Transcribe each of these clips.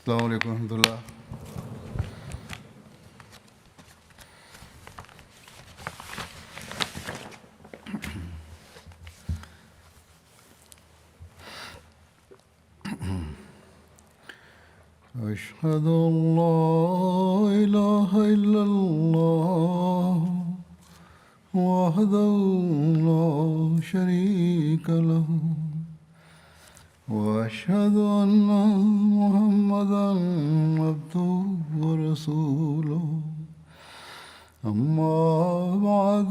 السلام عليكم ورحمة الله. أشهد أن لا إله إلا الله وحده لا شريك له وأشهد أن محمدا عبده ورسوله أما بعد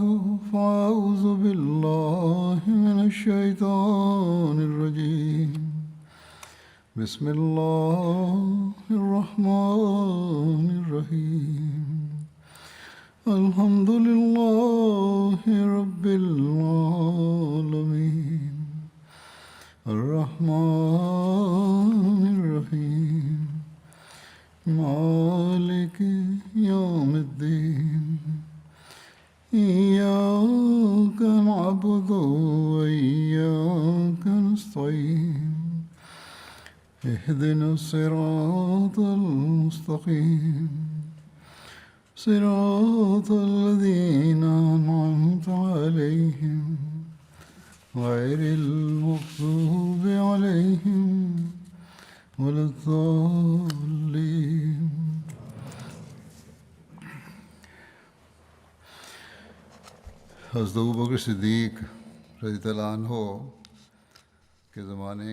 فأعوذ بالله من الشيطان الرجيم بسم الله الرحمن الرحيم الحمد لله رب العالمين الرحمن الرحيم مالك يوم الدين إياك نعبد وإياك نستعين اهدنا الصراط المستقيم صراط الذين أنعمت عليهم غير المغضوب عليهم ولا الضالين. حضرت ابو بکر صدیق رضی اللہ عنہ کے زمانے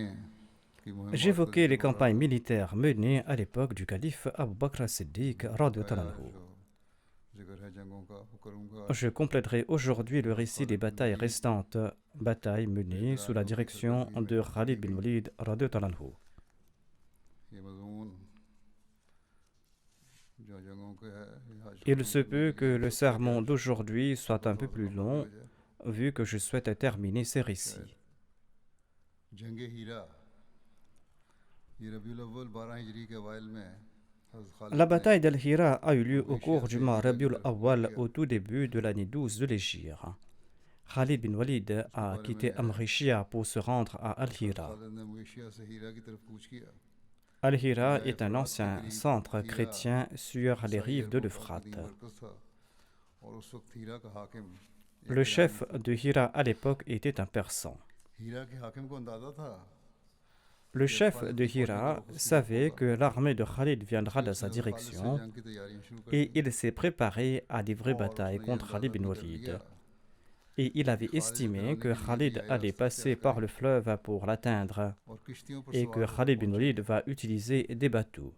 J'évoquais les campagnes militaires menées à l'époque du calife Abu Bakr as-Siddiq radhiyallahu anhu. Je compléterai aujourd'hui le récit des batailles restantes, batailles menées sous la direction de Khalid bin Walid radhiyallahu anhu. Il se peut que le sermon d'aujourd'hui soit un peu plus long, vu que je souhaite terminer ces récits. La bataille d'Al-Hira a eu lieu au cours du mois Rabiul Awwal au tout début de l'année 12 de l'Hégire. Khalid bin Walid a quitté Amrishia pour se rendre à Al-Hira. Al-Hira est un ancien centre chrétien sur les rives de l'Euphrate. Le chef de Hira à l'époque était un Persan. Le chef de Hira savait que l'armée de Khalid viendra dans sa direction et il s'est préparé à des vraies batailles contre Khalid bin Walid. Et il avait estimé que Khalid allait passer par le fleuve pour l'atteindre et que Khalid bin Walid va utiliser des bateaux.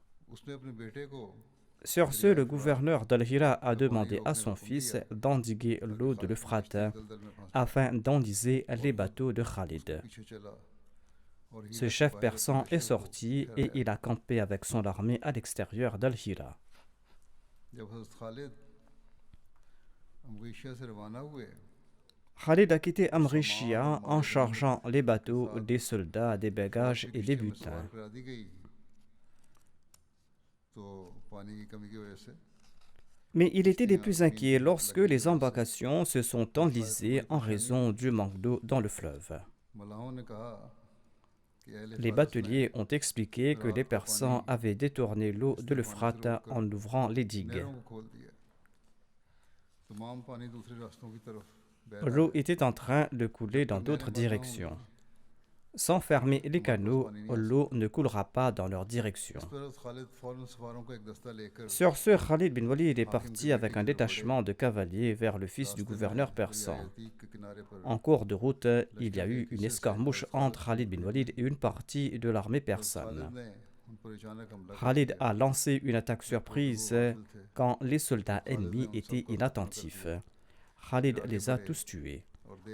Sur ce, le gouverneur d'Al-Hira a demandé à son fils d'endiguer l'eau de l'Euphrate afin d'enliser les bateaux de Khalid. Ce chef persan est sorti et il a campé avec son armée à l'extérieur d'Al-Hira. Khalid a quitté Amrishia en chargeant les bateaux des soldats, des bagages et des butins. Mais il était des plus inquiets lorsque les embarcations se sont enlisées en raison du manque d'eau dans le fleuve. Les bateliers ont expliqué que les Persans avaient détourné l'eau de l'Euphrate en ouvrant les digues. L'eau était en train de couler dans d'autres directions. Sans fermer les canaux, l'eau ne coulera pas dans leur direction. Sur ce, Khalid bin Walid est parti avec un détachement de cavaliers vers le fils du gouverneur persan. En cours de route, il y a eu une escarmouche entre Khalid bin Walid et une partie de l'armée persane. Khalid a lancé une attaque surprise quand les soldats ennemis étaient inattentifs. Khalid les a tous tués.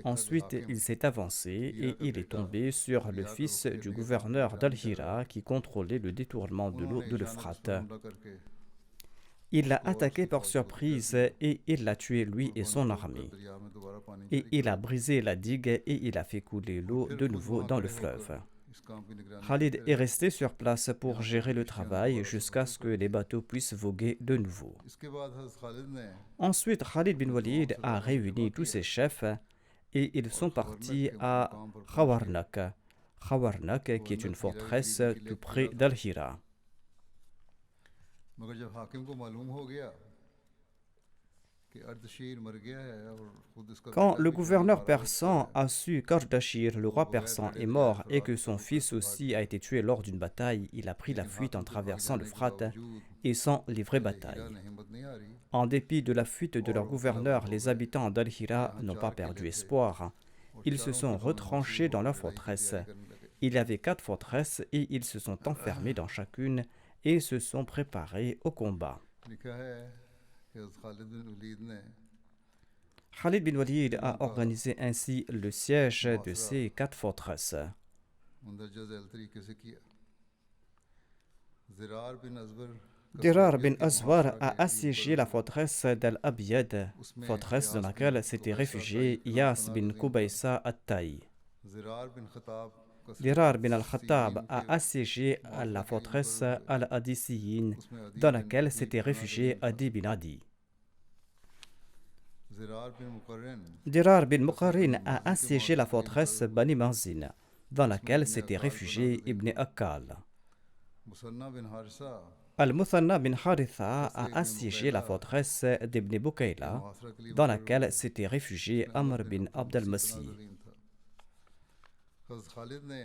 Ensuite, il s'est avancé et il est tombé sur le fils du gouverneur d'Al-Hira qui contrôlait le détournement de l'eau de l'Euphrate. Il l'a attaqué par surprise et il l'a tué lui et son armée. Et il a brisé la digue et il a fait couler l'eau de nouveau dans le fleuve. Khalid est resté sur place pour gérer le travail jusqu'à ce que les bateaux puissent voguer de nouveau. Ensuite, Khalid bin Walid a réuni tous ses chefs et ils sont partis à Khawarnak, qui est une forteresse tout près d'Al-Hira. मगर जब हाकिम को मालूम हो गया कि अर्दशीर मर गया है और खुद इसका Quand बेटा le भी कहीं gouverneur मारा पड़ता persan है a su qu'Ardashir, le तो roi बगैर persan, लड़े est बगैर mort et सलाह que के son वो fils फौज aussi a भाग été tué lors d'une bataille, il a pris la लेकिन fuite en हाकिम के भाग traversant le जाने के Frat बावजूद et sans livrer अहले हीरा bataille. ने हिम्मत नहीं हारी En dépit de la fuite de और leur हौसला gouverneur, बुलंद हो les गए habitants और d'Al-Hira यहाँ n'ont pas 4 किले perdu थे espoir. और Ils se चारों sont किलों में retranchés मंसूब dans होकर leur लड़ाई की forteresse. तैयारी करने लगे Il y avait 4 forteresses et ils se sont enfermés dans chacune et se sont préparés au combat. लिखा है कि हज़रत खालिद बिन वलीद ने Khalid bin Walid किलों a का organisé ainsi le siège de मुहासरा ces 4 forteresses. मंदरजा झैल तरीके से किया ज़िरार बिन अज़बर कस्र Dirar अबियद bin के Aswar मुहासरा a के assiégé la forteresse d'Al-Abiyad, उसमें forteresse dans यास बिन laquelle s'était कुबैसा réfugié ताई का नाम Yas पनाह bin गज़ीन था Kubaysa at-Taï. ज़िरार बिन खताब कस्र Dirar bin अदीसीयीन al-Khattab के a assiégé la मुहासरा के forteresse मुकर्रर हुए Al-Adisiyin, उसमें अदी dans बिन laquelle अदी s'était पनाह réfugié गज़ीन था Adi bin Adi. ज़िरार बिन मुकर्रन Dirar bin कस्र बनी Muqarrin a माजिन के assiégé la मुहासरे के लिए forteresse मुकर्रर हुए Bani Manzin, dans उसमें laquelle इब्ने s'était अकाल पनाह réfugié गज़ीन Ibn था Akkal. मुसन्ना बिन हारिसा Al-Muthanna bin Haritha कस्र a इब्न assiégé la बुकैला forteresse d'Ibn के Bukayla, मुहासरा के लिए dans मुकर्रर laquelle हुए s'était réfugié उसमें Amr अमर बिन bin अब्दुल Abd मसीह पनाह al-Masih. गज़ीन था हज़रत खालिद ने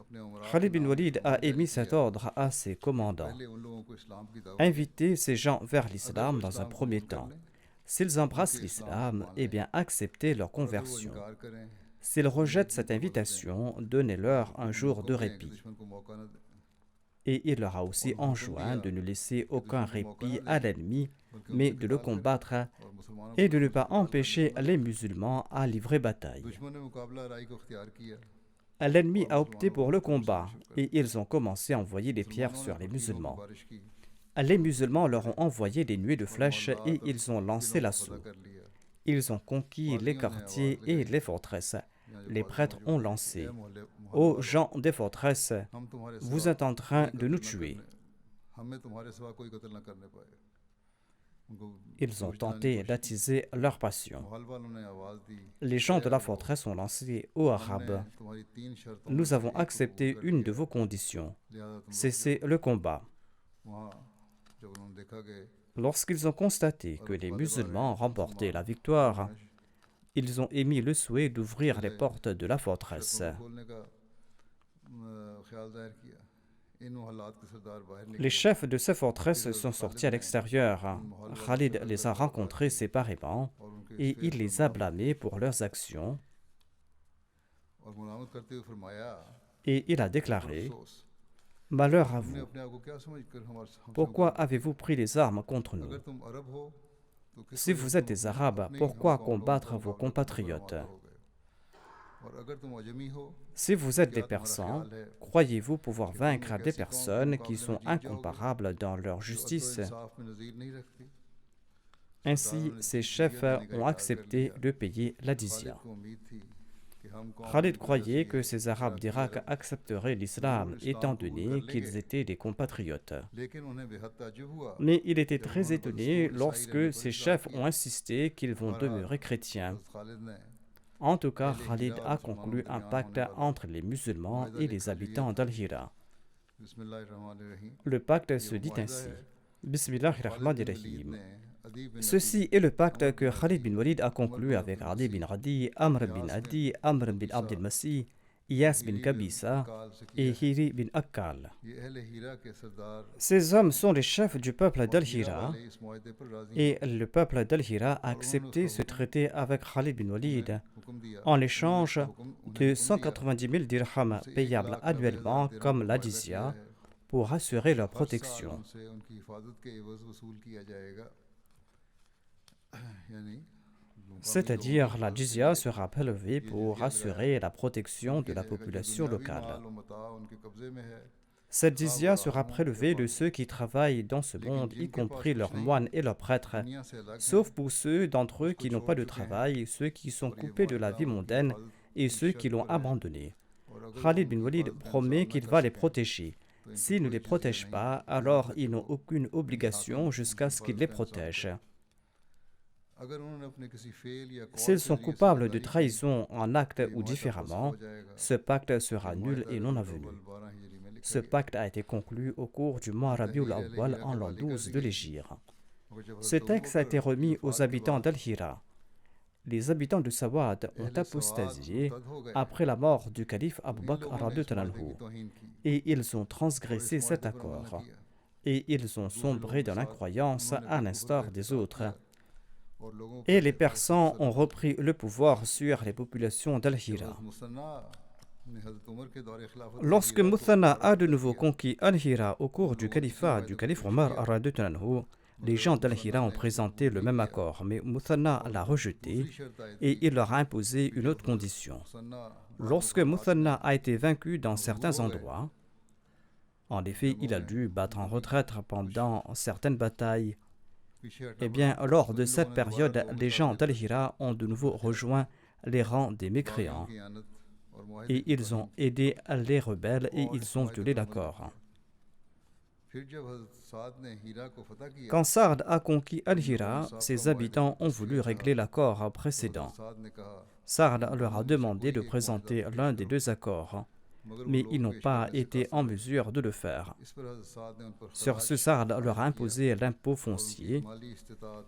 अपने उमरा के Khalid bin नाम एक Walid a फरमान जारी émis cet किया ordre à ses commandants. पहले उन लोगों को इस्लाम की दावत दें Invitez ces gens vers अगर वो l'islam dans un इस्लाम premier कबूल कर temps. लें S'ils तो उनके embrassent इस्लाम को l'islam, मान eh लें bien acceptez leur और अगर वो conversion. इनकार करें S'ils तो उन्हें rejettent एक दिन cette की मोहलत दें invitation, donnez-leur un और उन्हें jour de हुक्म दें कि répit. दुश्मन को मौका न दें Et il leur a aussi और हुक्म enjoint दिया de ne laisser कि aucun दुश्मन को मौका répit न à दें l'ennemi, बल्कि mais उनसे de le किताल करें combattre और मुसलमानों को et de ne दुश्मन से pas किताल करने empêcher से मना les करें musulmans à livrer bataille. दुश्मन ने मुकाबला राय को इख्तियार किया L'ennemi और a opté मुसलमानों को pour le पत्थरों से combat निक्षेप कर et दिया ils ont commencé à envoyer des pierres मुसलमानों ने sur les फकीरों की musulmans. बारिश की Les musulmans leur ont envoyé des nuées de और flèches et मोहल्लात और ils ont lancé किलों को फतह l'assaut. कर लिया Ils ont conquis les वादियों ने quartiers आवाज़ et लगाई les forteresses. यहाँ जो Les फादर prêtres ont मौजूद थे कि lancé. ए मोहल्ले मोहल्ले Ô वालों gens des forteresses, हम तुम्हारे vous सिवा êtes en train कोई de nous कत्ल न tuer. करने हमें तुम्हारे सिवा कोई कत्ल न करने पाए उनको Ils ont जोश दिलाने की tenté कोशिश की d'attiser leur passion. मोहल्ले वालों ने आवाज़ दी Les कि gens ए de la अरब forteresse ont lancé aux हमने Arabes. तुम्हारी 3 शर्तों में Nous से avons एक को कबूल accepté कर une de लिया vos conditions. लिहाजा तुम रुक Cessez जाओ le combat. वहाँ जब उन्होंने देखा कि Lorsqu'ils ont constaté que अरब les गालिब आ रहे musulmans हैं remportaient la मुसलमान victoire, उन्होंने ils ont émis le souhait d'ouvrir les पहले portes de la forteresse. शर्तों को खोलने का ख्याल जाहिर किया इन मोहल्लात के सरदार बाहर Les निकले chefs de ces forteresses फिर sont हज़रत sortis à खालिद ने l'extérieur. इन मोहल्ले वालों से Khalid अलग les अलग a मुलाकात rencontrés की séparément और उनके et इस फेल il पर les a माफ़ी blâmés pour leurs actions और मुलामत करते हुए फरमाया et il a कि déclaré अफसोस Malheur à तुमने vous, अपने आप को क्या समझकर हमसे pourquoi मुकाबला किया avez-vous pris les armes contre अगर nous? तुम अरब हो तो किस Si वजह vous से êtes तुम des अपने Arabes, अपने ही हम pourquoi कौम लोगों का combattre vos मुकाबला करके compatriotes? शर्माता हो गए और अगर तुम अजमी हो Si vous तो êtes des क्या तुम्हारा Persans, ख्याल है croyez-vous pouvoir कि तुम vaincre एक des ऐसी कौम के personnes qui मुकाबले में sont जीत जाओगे incomparables dans leur जो अदल justice? इंसाफ में नज़ीर नहीं रखती Ainsi, सरदारों ने ces जिजिया chefs देने का ont इकरार कर accepté लिया de payer la खालिद jizya. को उम्मीद थी कि हम कौम Khalid के croyait que जजिए ces Arabes इराकी d'Irak अरब accepteraient ज़रूर l'islam इस्लाम étant कबूल कर donné qu'ils लेंगे étaient des compatriotes. लेकिन उन्हें बेहद ताज्जुब हुआ Mais il était जब très उन्होंने étonné बदस्तूर ईसाई रहने lorsque पर ces इसरार chefs ont किया insisté qu'ils vont बहरहाल demeurer chrétiens. हज़रत खालिद ने En tout cas, अहले Khalid हीरा और a मुसलमानों conclu के un दरमियान pacte होने वाला entre les musulmans मुआहिदा et लिख les कर लिया habitants था d'Al-Hira. बिस्मिल्लाहिर्रहमानिर्रहीम Le pacte ये se वो dit मुआहिदा ainsi. है खालिद Bismillahirrahmanirrahim. बिन वलीद ने अदी बिन Ceci अदी est le pacte अमर que बिन Khalid अदी bin Walid a उमर conclu बिन avec Abdul Ali bin Masih Radi, Amr bin Yas bin Adi, Amr bin कबीसा Abdel Masih, और Iyas bin हिरी बिन Kabisa अकाल से et किया है Hiri bin Akkal. ये अहले हीरा के सरदार Ces hommes sont les chefs du peuple और हीरा d'Al-Hira वाले इस मुआहिदे पर राजी et हुए le peuple d'Al-Hira a और उन्होंने accepté उसका ce हुक्म traité avec Khalid bin उन्हें Walid हुक्म दिया en उन्होंने échange उसका हुक्म उन्हें de हुक्म दिया 190 000 dirhams उनसे 1 payables लाख 90,000 annuellement दिरहम comme का la वायदा किया jizya है pour assurer leur हर साल protection. उनसे उनकी हिफाजत के एवज वसूल किया जाएगा यानी मुकामी लोगों की C'est-à-dire la हिफाजत के jizya लिए sera prélevée ये pour जिजिया लगाया assurer la protection de उनकी la है जो population दुनियावी locale. माल और मता उनके कब्जे में है Cette खा वो jizya sera राहमों या prélevée de पानी ceux qui travaillent dans ce लेकिन monde, y जिनके पास compris कुछ leurs नहीं moines et leurs prêtres, दुनिया से अलग हैं sauf pour ceux d'entre eux उसको qui n'ont छोड़ pas de चुके हैं travail, ceux qui sont और ये coupés de la मुआहिदा vie उनकी mondaine हिफाजत et की ceux qui शर्त l'ont पर है abandonné. और अगर वो Khalid bin उनकी Walid हिफाजत का promet इंतजाम न qu'il कर va les सकें protéger. तो इनको S'il ne कोई les जिजिया protège नहीं pas, देना alors ताकि ils वो n'ont aucune उनके obligation हाकिम jusqu'à उनकी ce qu'il हिफाजत les का इंतजाम protège. करें अगर उन्होंने अपने किसी फेल या कौल S'ils के sont जरिए coupables de सलाहदारी की trahison en acte तो ये ou मुआहिदा फस्ख différemment, हो जाएगा ce pacte ये sera nul मुआहिदा et non रबीउल avenu. अव्वल 12 हिजरी में लिखा Ce pacte a été conclu au cours du mois Rabiul Awwal en l'an 12 de l'Hégire. Ce texte a été remis aux habitants d'Al-Hira. Les habitants de Sawad ont apostasié après la mort du calife Abu Bakr radhiyallahu anhu, et ils ont transgressé cet accord, et ils ont sombré dans l'incroyance à l'instar des autres. Et les Persans ont repris le pouvoir sur les populations d'Al-Hira. Lorsque Muthanna a de nouveau conquis Al-Hira au cours du califat du calife Omar radhiyallahu anhu, les gens d'Al-Hira ont présenté le même accord, mais Muthanna l'a rejeté et il leur a imposé une autre condition. Lorsque Muthanna a été vaincu dans certains endroits, en effet, il a dû battre en retraite pendant certaines batailles, eh bien, lors de cette période, les gens d'Al-Hira ont de nouveau rejoint les rangs des mécréants et ils ont aidé les rebelles et ils ont violé l'accord. Quand Sa'd a conquis Al-Hira, ses habitants ont voulu régler l'accord précédent. Sa'd leur a demandé de présenter l'un des deux accords, mais ils n'ont pas été en mesure de le faire. Sur ce, Sa'd leur a imposé l'impôt foncier,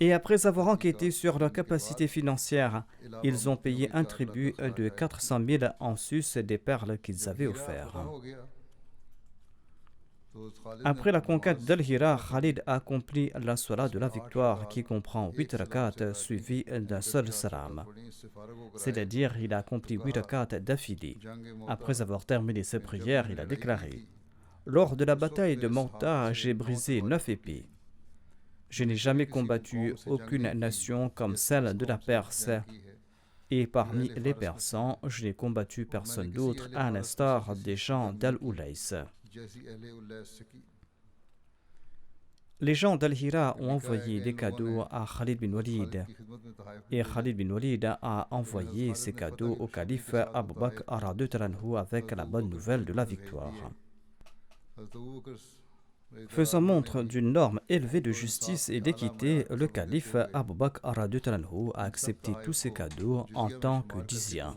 et après avoir enquêté sur leur capacité financière, ils ont payé un tribut de 400 000 en sus des perles qu'ils avaient offertes. Après la conquête d'Al-Hira, Khalid a accompli la salat de la victoire qui comprend 8 rakats suivis d'un seul salam. C'est-à-dire, il a accompli 8 rakats d'affilée. Après avoir terminé ses prières, il a déclaré: lors de la bataille de Mou'tah, j'ai brisé 9 épées. Je n'ai jamais combattu aucune nation comme celle de la Perse. Et parmi les Persans, je n'ai combattu personne d'autre à l'instar des gens d'Al-Ulays. Les gens d'Al-Hira ont envoyé des cadeaux à Khalid bin Walid et Khalid bin Walid a envoyé ces cadeaux au calife Abu Bakr radhiyallahu anhu avec la bonne nouvelle de la victoire. Faisant montre d'une norme élevée de justice et d'équité, le calife Abu Bakr radhiyallahu anhu a accepté tous ces cadeaux en tant que dizya.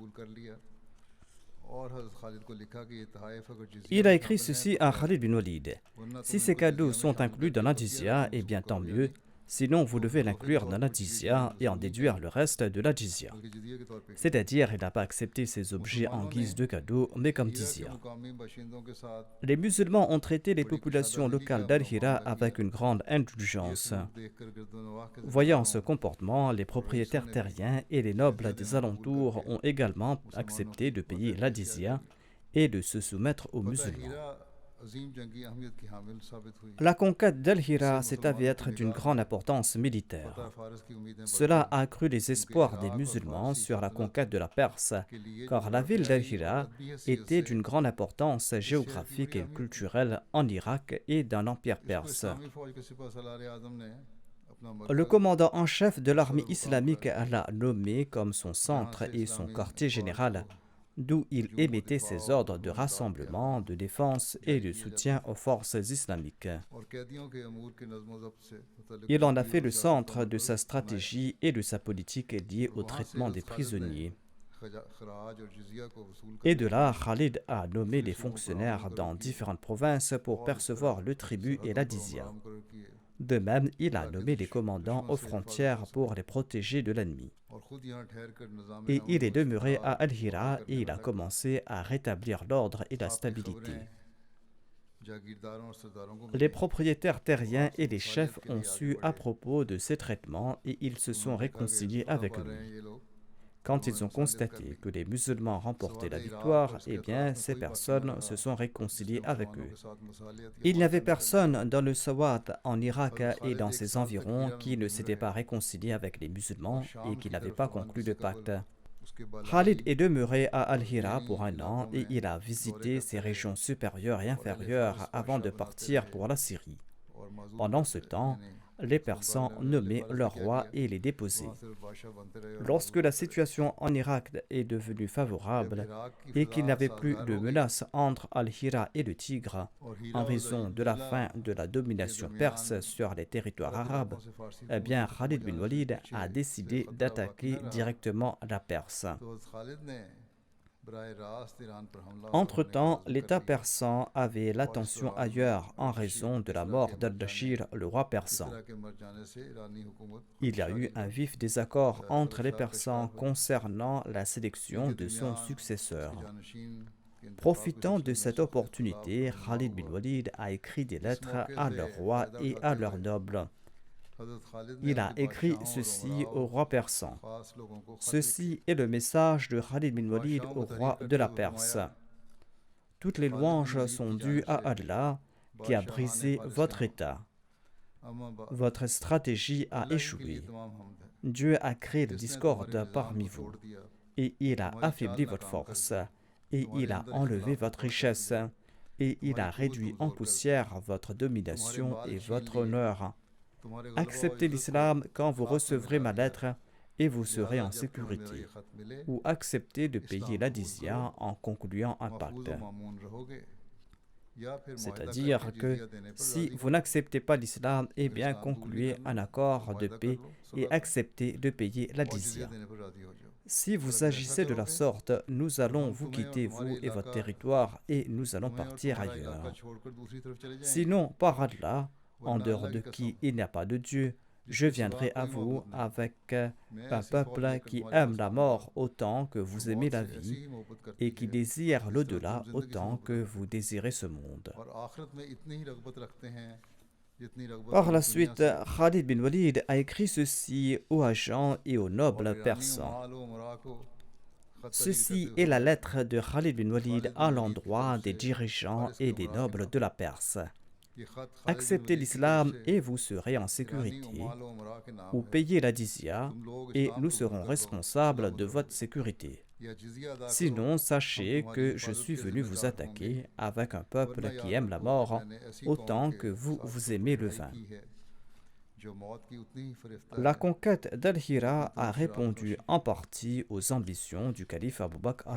Il a écrit ceci à Khalid bin Walid: si ces cadeaux sont inclus dans la jizya, eh bien tant mieux. Sinon, vous devez l'inclure dans la jizya et en déduire le reste de la jizya. C'est-à-dire, il n'a pas accepté ces objets en guise de cadeau, mais comme jizya. Les musulmans ont traité les populations locales d'Al-Hira avec une grande indulgence. Voyant ce comportement, les propriétaires terriens et les nobles des alentours ont également accepté de payer la jizya et de se soumettre aux musulmans. La conquête d'Al-Hira s'est avérée être d'une grande importance militaire. Cela a accru les espoirs des musulmans sur la conquête de la Perse, car la ville d'Al-Hira était d'une grande importance géographique et culturelle en Irak et dans l'Empire perse. Le commandant en chef de l'armée islamique l'a nommé comme son centre et son quartier général, d'où il émettait ses ordres de rassemblement, de défense et de soutien aux forces islamiques. Il en a fait le centre de sa stratégie et de sa politique liée au traitement des prisonniers. Et de là, Khalid a nommé des fonctionnaires dans différentes provinces pour percevoir le tribut et la jizya. De même, il a nommé des commandants aux frontières pour les protéger de l'ennemi. Et il est demeuré à Al-Hira et il a commencé à rétablir l'ordre et la stabilité. Les propriétaires terriens et les chefs ont su à propos de ces traitements et ils se sont réconciliés avec lui. Quand ils ont constaté que les musulmans remportaient la victoire, eh bien, ces personnes se sont réconciliées avec eux. Il n'y avait personne dans le Sawat, en Irak et dans ses environs qui ne s'était pas réconcilié avec les musulmans et qui n'avait pas conclu de pacte. Khalid est demeuré à Al-Hira pour un an et il a visité ses régions supérieures et inférieures avant de partir pour la Syrie. Pendant ce temps, les Persans nommaient leur roi et les déposaient. Lorsque la situation en Irak est devenue favorable et qu'il n'y avait plus de menace entre Al-Hira et le Tigre en raison de la fin de la domination perse sur les territoires arabes, eh bien Khalid bin Walid a décidé d'attaquer directement la Perse. Entre-temps, l'État persan avait l'attention ailleurs en raison de la mort d'Ardashir, le roi persan. Il y a eu un vif désaccord entre les Persans concernant la sélection de son successeur. Profitant de cette opportunité, Khalid bin Walid a écrit des lettres à leur roi et à leurs nobles. Il a écrit ceci au roi persan. Ceci est le message de Khalid bin Walid au roi de la Perse. Toutes les louanges sont dues à Allah qui a brisé votre état. Votre stratégie a échoué. Dieu a créé la discorde parmi vous et il a affaibli votre force et il a enlevé votre richesse et il a réduit en poussière votre domination et votre honneur. Acceptez l'islam quand vous recevrez ma lettre et vous serez en sécurité, ou acceptez de payer la dizya en concluant un pacte. C'est-à-dire que si vous n'acceptez pas l'islam, eh bien concluez un accord de paix et acceptez de payer la dizya. Si vous agissez de la sorte, nous allons vous quitter, vous et votre territoire, et nous allons partir ailleurs. Sinon, par Allah, en dehors de qui il n'y a pas de Dieu, je viendrai à vous avec un peuple qui aime la mort autant que vous aimez la vie et qui désire l'au-delà autant que vous désirez ce monde. Par la suite, Khalid bin Walid a écrit ceci aux agents et aux nobles persans. Ceci est la lettre de Khalid bin Walid à l'endroit des dirigeants et des nobles de la Perse. Acceptez l'islam et vous serez en sécurité, ou payez la dizya et nous serons responsables de votre sécurité. Sinon, sachez que je suis venu vous attaquer avec un peuple qui aime la mort autant que vous aimez le vin. La conquête d'Al-Hira a répondu en partie aux ambitions du calife Abu Bakr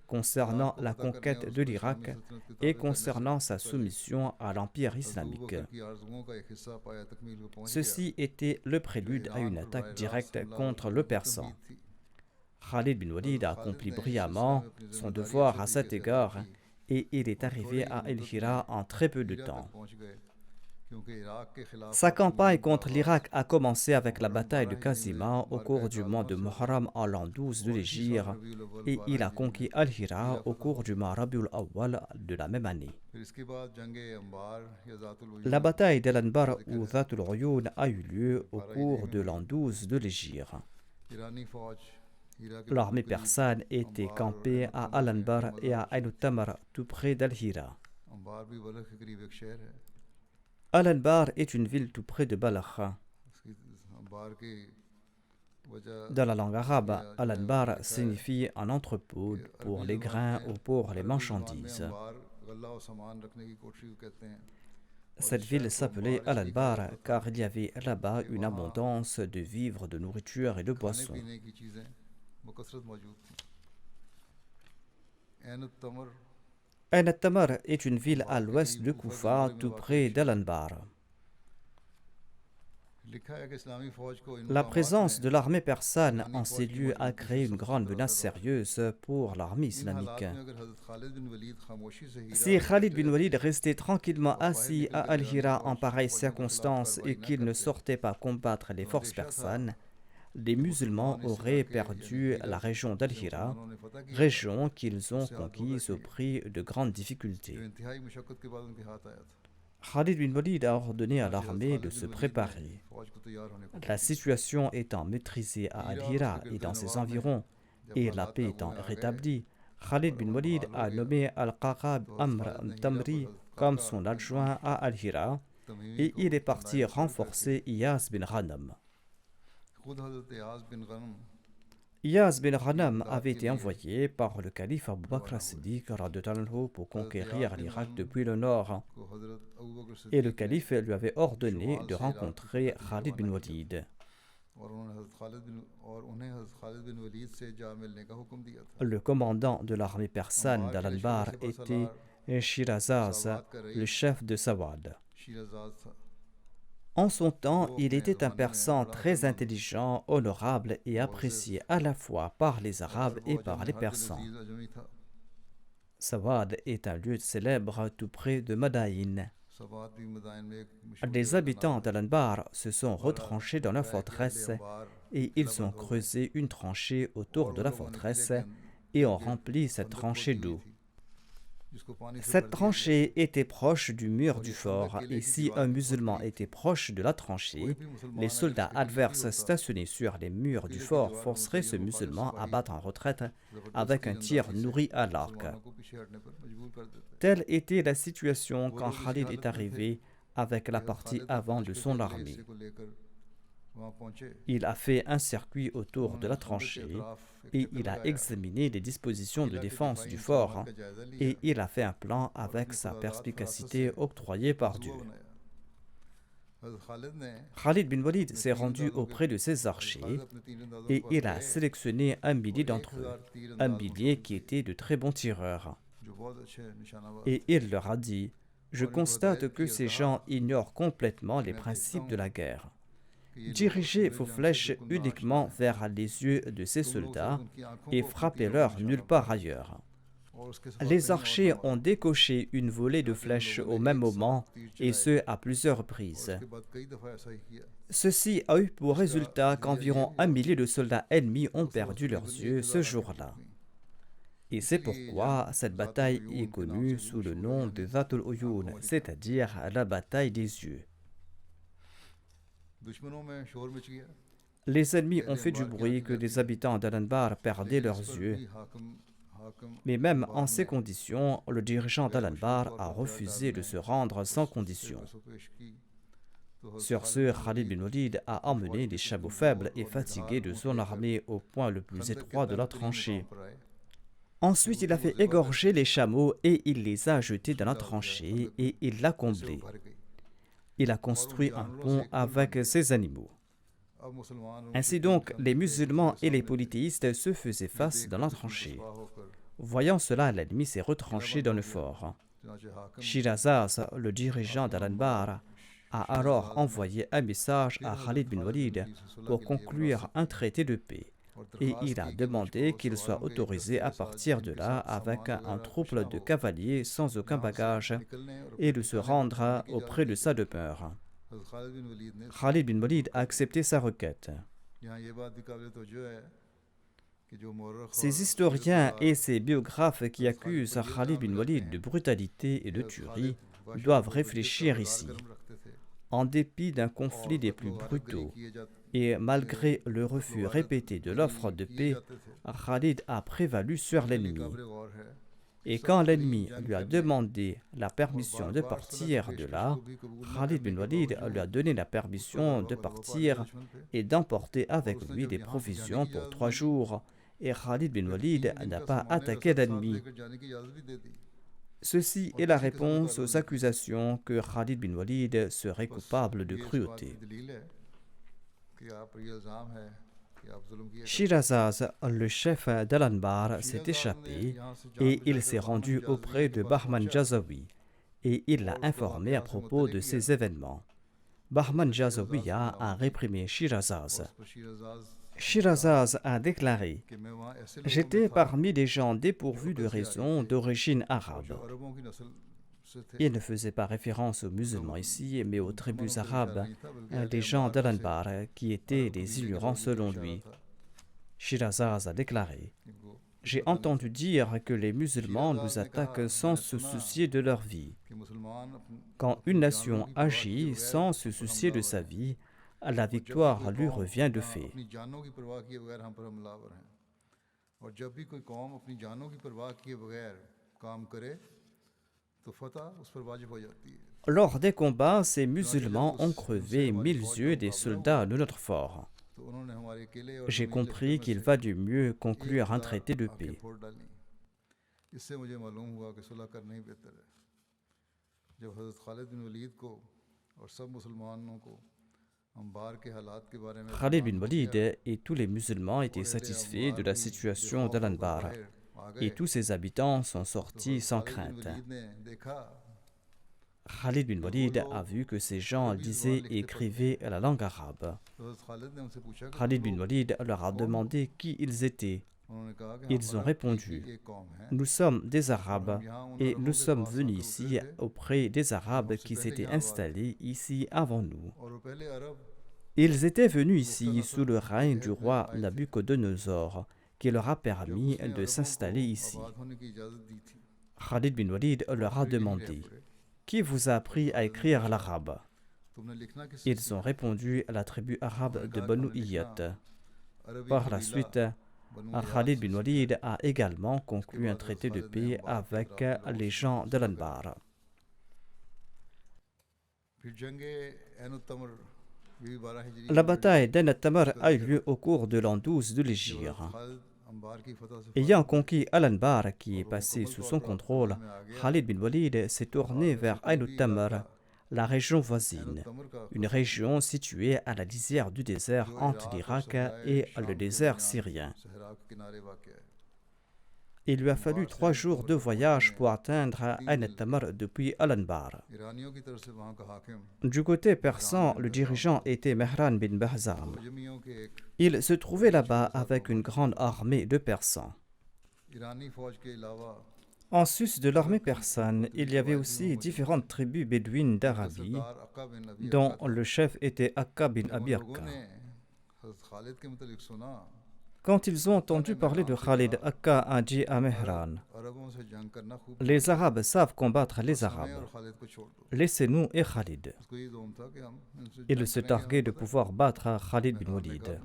concernant la conquête de l'Irak et concernant sa soumission à l'Empire islamique. Ceci était le prélude à une attaque directe contre le Persan. Khalid bin Walid a accompli brillamment son devoir à cet égard et il est arrivé à El-Hira en très peu de temps. Sa campagne contre l'Irak a commencé avec la bataille de Kazima au cours du mois de Muharram en l'an 12 de l'Hégire et il a conquis Al-Hira au cours du mois Rabiul Awwal de la même année. La bataille d'Al-Anbar ou Zatul Uyun a eu lieu au cours de l'an 12 de l'Hégire. L'armée persane était campée à Al-Anbar et à Ain-ut-Tamar tout près d'Al-Hira. Al-Anbar est une ville tout près de Balakh. Dans la langue arabe, Al-Anbar signifie un entrepôt pour les grains ou pour les marchandises. Cette ville s'appelait Al-Anbar car il y avait là-bas une abondance de vivres, de nourriture et de boissons. Ain-ut-Tamar est une ville à l'ouest de Koufa, tout près d'Al-Anbar. La présence de l'armée persane en ces lieux a créé une grande menace sérieuse pour l'armée islamique. Si Khalid bin Walid restait tranquillement assis à Al-Hira en pareille circonstance et qu'il ne sortait pas combattre les forces persanes, les musulmans auraient perdu la région d'Al-Hira, région qu'ils ont conquise au prix de grandes difficultés. Khalid bin Walid a ordonné à l'armée de se préparer. La situation étant maîtrisée à Al-Hira et dans ses environs, et la paix étant rétablie, Khalid bin Walid a nommé Al-Qaqab Amr al-Tamri comme son adjoint à Al-Hira, et il est parti renforcer Iyaz bin Ghanam. Iyaz bin Ghanam avait été envoyé par le calife Abu Bakr as-Siddiq pour conquérir l'Irak depuis le nord, et le calife lui avait ordonné de rencontrer Khalid bin Walid. Le commandant de l'armée persane d'Al-Anbar était Shirazaz, le chef de Sawad. En son temps, il était un persan très intelligent, honorable et apprécié à la fois par les Arabes et par les Persans. Sawad est un lieu célèbre tout près de Madaïn. Les habitants d'Al-Anbar se sont retranchés dans la forteresse et ils ont creusé une tranchée autour de la forteresse et ont rempli cette tranchée d'eau. Cette tranchée était proche du mur du fort et si un musulman était proche de la tranchée, les soldats adverses stationnés sur les murs du fort forceraient ce musulman à battre en retraite avec un tir nourri à l'arc. Telle était la situation quand Khalid est arrivé avec la partie avant de son armée. Il a fait un circuit autour de la tranchée et il a examiné les dispositions de défense du fort et il a fait un plan avec sa perspicacité octroyée par Dieu. Khalid bin Walid s'est rendu auprès de ses archers et il a sélectionné un millier d'entre eux, un millier qui était de très bons tireurs. Et il leur a dit « Je constate que ces gens ignorent complètement les principes de la guerre. Dirigez vos flèches uniquement vers les yeux de ces soldats et frappez-leur nulle part ailleurs. » Les archers ont décoché une volée de flèches au même moment, et ce à plusieurs reprises. Ceci a eu pour résultat qu'environ 1 millier de soldats ennemis ont perdu leurs yeux ce jour-là. Et c'est pourquoi cette bataille est connue sous le nom de Zatul Uyun, c'est-à-dire la bataille des yeux. Les ennemis ont fait du bruit que les habitants d'Al-Anbar perdaient leurs yeux. Mais même en ces conditions, le dirigeant d'Al-Anbar a refusé de se rendre sans condition. Sur ce, Khalid bin Walid a emmené les chameaux faibles et fatigués de son armée au point le plus étroit de la tranchée. Ensuite, il a fait égorger les chameaux et il les a jetés dans la tranchée et il l'a comblée. Il a construit un pont avec ces animaux. Ainsi donc, les musulmans et les polythéistes se faisaient face dans la tranchée. Voyant cela, l'ennemi s'est retranché dans le fort. Shirazaz, le dirigeant d'Al-Anbar, a alors envoyé un message à Khalid bin Walid pour conclure un traité de paix. Et il a demandé qu'il soit autorisé à partir de là avec un troupe de cavaliers sans aucun bagage et de se rendre auprès de sa demeure. Khalid bin Walid a accepté sa requête. Ces historiens et ces biographes qui accusent Khalid bin Walid de brutalité et de tuerie doivent réfléchir ici. En dépit d'un conflit des plus brutaux, et malgré le refus répété de l'offre de paix, Khalid a prévalu sur l'ennemi. Et quand l'ennemi lui a demandé la permission de partir de là, Khalid bin Walid lui a donné la permission de partir et d'emporter avec lui des provisions pour 3 jours, et Khalid bin Walid n'a pas attaqué l'ennemi. Ceci est la réponse aux accusations que Khalid bin Walid serait coupable de cruauté. Shirazaz, le chef d'Al-Anbar, s'est échappé et il s'est rendu auprès de Bahman Jazawi et il l'a informé à propos de ces événements. Bahman Jazawi a réprimé Shirazaz. Shirazaz a déclaré « J'étais parmi des gens dépourvus de raison d'origine arabe. » Il ne faisait pas référence aux musulmans ici, mais aux tribus arabes, des gens d'Al-Anbar qui étaient des ignorants selon lui. Shirazaz a déclaré « J'ai entendu dire que les musulmans nous attaquent sans se soucier de leur vie. Quand une nation agit sans se soucier de sa vie, la victoire lui revient de fait. » Lors des combats, ces musulmans ont crevé 1000 yeux des soldats de notre fort. J'ai compris qu'il va du mieux conclure un traité de paix. Khalid bin Walid et tous les musulmans étaient satisfaits de la situation d'Al-Anbar et tous ses habitants sont sortis sans crainte. Khalid bin Walid a vu que ces gens disaient et écrivaient la langue arabe. Khalid bin Walid leur a demandé qui ils étaient. Ils ont répondu: nous sommes des Arabes et nous sommes venus ici auprès des Arabes qui s'étaient installés ici avant nous. Ils étaient venus ici sous le règne du roi Nabuchodonosor qui leur a permis de s'installer ici. Khalid bin Walid leur a demandé: qui vous a appris à écrire l'arabe? Ils ont répondu: la tribu arabe de Banu Iyat. Par la suite, Khalid bin Walid a également conclu un traité de paix avec les gens de l'Anbar. La bataille d'Ain al-Tamar a eu lieu au cours de l'an 12 de l'Hégire. Ayant conquis Al-Anbar qui est passé sous son contrôle, Khalid bin Walid s'est tourné vers Ain al-Tamar, la région voisine, une région située à la lisière du désert entre l'Irak et le désert syrien. Il lui a fallu 3 jours de voyage pour atteindre Ain al-Tamar depuis Al-Anbar. Du côté persan, le dirigeant était Mehran bin Bahzam. Il se trouvait là-bas avec une grande armée de Persans. En sus de l'armée persane, il y avait aussi différentes tribus bédouines d'Arabie, dont le chef était Akka bin Abi Akka. Quand ils ont entendu parler de Khalid, Akka a dit à Mehran: les Arabes savent combattre les Arabes. Laissez-nous et Khalid. Il se targuait de pouvoir battre Khalid bin Walid.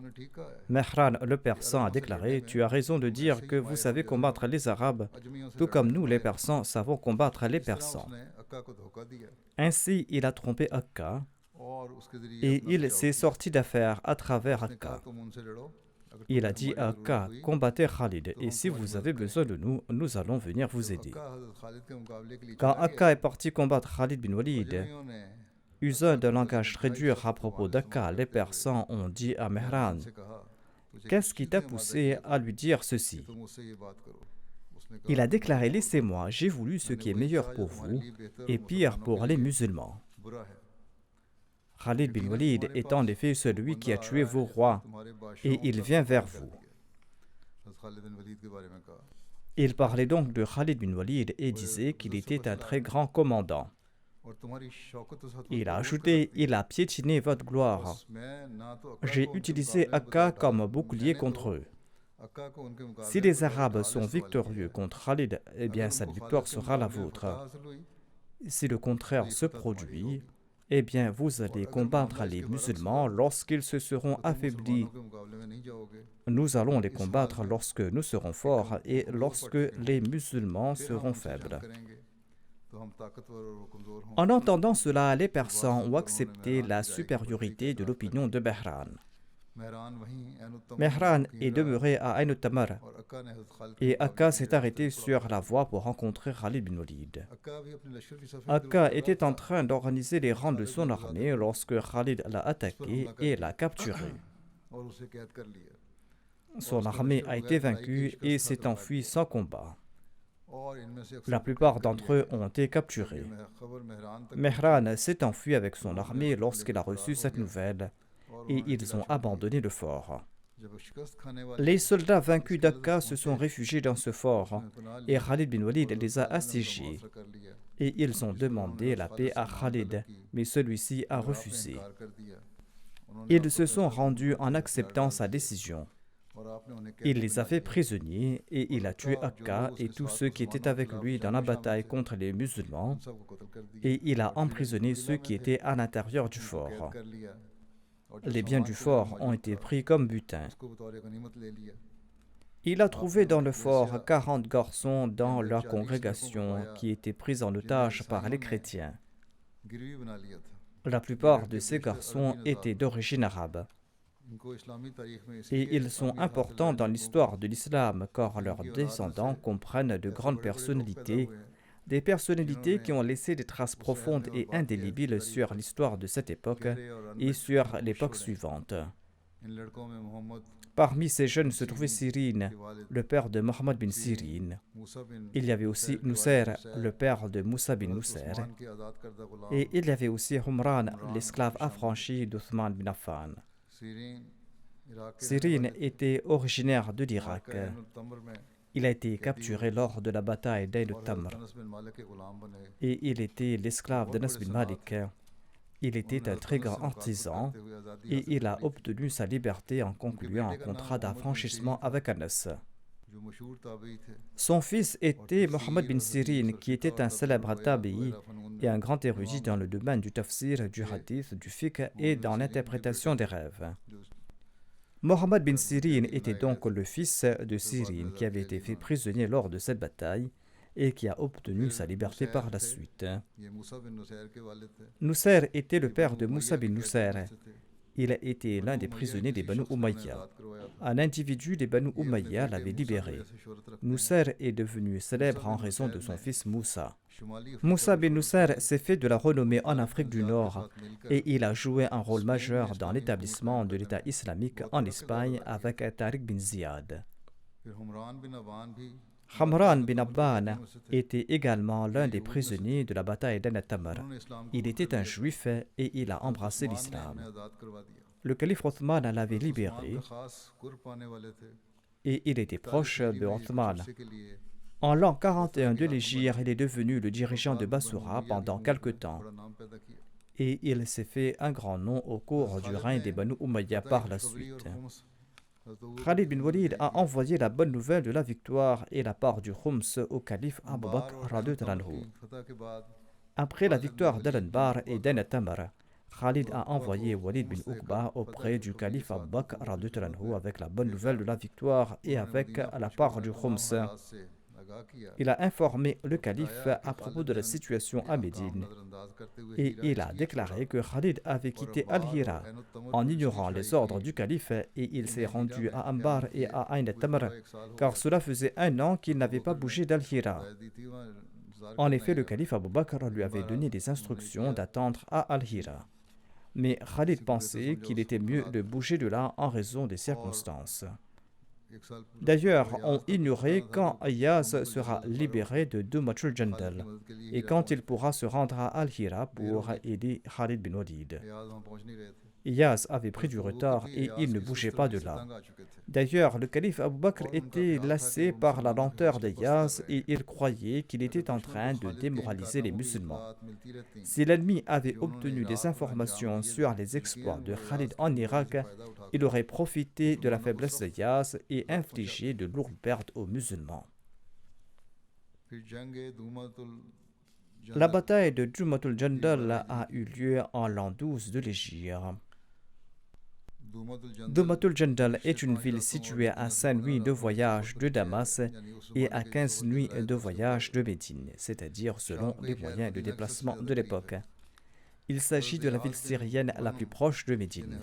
Mehran, le persan, a déclaré: tu as raison de dire que vous savez combattre les Arabes, tout comme nous, les Persans, savons combattre les Persans. Ainsi, il a trompé Akka et il s'est sorti d'affaire à travers Akka. Il a dit à Akka: combattez Khalid, et si vous avez besoin de nous, nous allons venir vous aider. Quand Akka est parti combattre Khalid bin Walid, usant d'un langage très dur à propos d'Akka, les Persans ont dit à Mehran: qu'est-ce qui t'a poussé à lui dire ceci? Il a déclaré: laissez-moi, j'ai voulu ce qui est meilleur pour vous et pire pour les musulmans. Khalid bin Walid est en effet celui qui a tué vos rois et il vient vers vous. Il parlait donc de Khalid bin Walid et disait qu'il était un très grand commandant. Il a ajouté: il a piétiné votre gloire. J'ai utilisé Akka comme bouclier contre eux. Si les Arabes sont victorieux contre Khalid, eh bien cette victoire sera la vôtre. Si le contraire se produit, eh bien vous allez combattre les musulmans lorsqu'ils se seront affaiblis. Nous allons les combattre lorsque nous serons forts et lorsque les musulmans seront faibles. En entendant cela, les Persans ont accepté la supériorité de l'opinion de Mehran. Mehran est demeuré à Ain al-Tamar et Akka s'est arrêté sur la voie pour rencontrer Khalid bin Walid. Akka était en train d'organiser les rangs de son armée lorsque Khalid l'a attaqué et l'a capturé. Son armée a été vaincue et s'est enfuie sans combat. La plupart d'entre eux ont été capturés. Mehran s'est enfui avec son armée lorsqu'il a reçu cette nouvelle et ils ont abandonné le fort. Les soldats vaincus d'Akka se sont réfugiés dans ce fort et Khalid bin Walid les a assiégés et ils ont demandé la paix à Khalid, mais celui-ci a refusé. Ils se sont rendus en acceptant sa décision. Il les a fait prisonniers et il a tué Akka et tous ceux qui étaient avec lui dans la bataille contre les musulmans et il a emprisonné ceux qui étaient à l'intérieur du fort. Les biens du fort ont été pris comme butin. Il a trouvé dans le fort 40 garçons dans leur congrégation qui étaient pris en otage par les chrétiens. La plupart de ces garçons étaient d'origine arabe. Et ils sont importants dans l'histoire de l'islam car leurs descendants comprennent de grandes personnalités, des personnalités qui ont laissé des traces profondes et indélébiles sur l'histoire de cette époque et sur l'époque suivante. Parmi ces jeunes se trouvait Sirin, le père de Mohammed bin Sirin. Il y avait aussi Nusayr, le père de Moussa bin Nusayr. Et il y avait aussi Humran, l'esclave affranchi d'Othman bin Affan. Sirin était originaire de l'Irak. Il a été capturé lors de la bataille d'Ain al-Tamr. Et il était l'esclave d'Anas bin Malik. Il était un très grand artisan et il a obtenu sa liberté en concluant un contrat d'affranchissement avec Anas. Son fils était Mohammed bin Sirin, qui était un célèbre tabi'i et un grand érudit dans le domaine du tafsir, du hadith, du fiqh et dans l'interprétation des rêves. Mohammed bin Sirin était donc le fils de Sirin qui avait été fait prisonnier lors de cette bataille et qui a obtenu sa liberté par la suite. Nusayr était le père de Moussa bin Nusayr. Il a été l'un des prisonniers des Banu Umayya. Un individu des Banu Umayya l'avait libéré. Nusayr est devenu célèbre en raison de son fils Moussa. Moussa bin Nusayr s'est fait de la renommée en Afrique du Nord et il a joué un rôle majeur dans l'établissement de l'État islamique en Espagne avec Tariq bin Ziyad. Hamran bin Abban était également l'un des prisonniers de la bataille d'Ain al-Tamr. Il était un juif et il a embrassé l'islam. Le calife Othman l'avait libéré et il était proche de Othman. En l'an 41 de l'Hégire, il est devenu le dirigeant de Bassoura pendant quelque temps. Et il s'est fait un grand nom au cours du règne des Banu Umayya par la suite. Khalid bin Walid a envoyé la bonne nouvelle de la victoire et la part du Khums au calife Abu Bakr radhiyallahu anhu. Après la victoire d'Al-Anbar et d'Ain al-Tamr, Khalid a envoyé Walid bin Uqba auprès du calife Abu Bakr radhiyallahu anhu avec la bonne nouvelle de la victoire et avec la part du Khums. Il a informé le calife à propos de la situation à Médine et il a déclaré que Khalid avait quitté Al-Hira en ignorant les ordres du calife et il s'est rendu à Anbar et à Ain al-Tamr car cela faisait un an qu'il n'avait pas bougé d'Al-Hira. En effet, le calife Abu Bakr lui avait donné des instructions d'attendre à Al-Hira. Mais Khalid pensait qu'il était mieux de bouger de là en raison des circonstances. D'ailleurs, on ignorait quand Iyaz sera libéré de Dumatul Jandal et quand il pourra se rendre à Al-Hira pour aider Khalid bin Walid. Iyaz avait pris du retard et il ne bougeait pas de là. D'ailleurs, le calife Abu Bakr était lassé par la lenteur d'Iyaz et il croyait qu'il était en train de démoraliser les musulmans. Si l'ennemi avait obtenu des informations sur les exploits de Khalid en Irak, il aurait profité de la faiblesse d'Iyaz et infligé de lourdes pertes aux musulmans. La bataille de Dumatul Jandal a eu lieu en l'an 12 de l'Hégire. Dumatul Jandal est une ville située à 5 nuits de voyage de Damas et à 15 nuits de voyage de Médine, c'est-à-dire selon les moyens de déplacement de l'époque. Il s'agit de la ville syrienne la plus proche de Médine.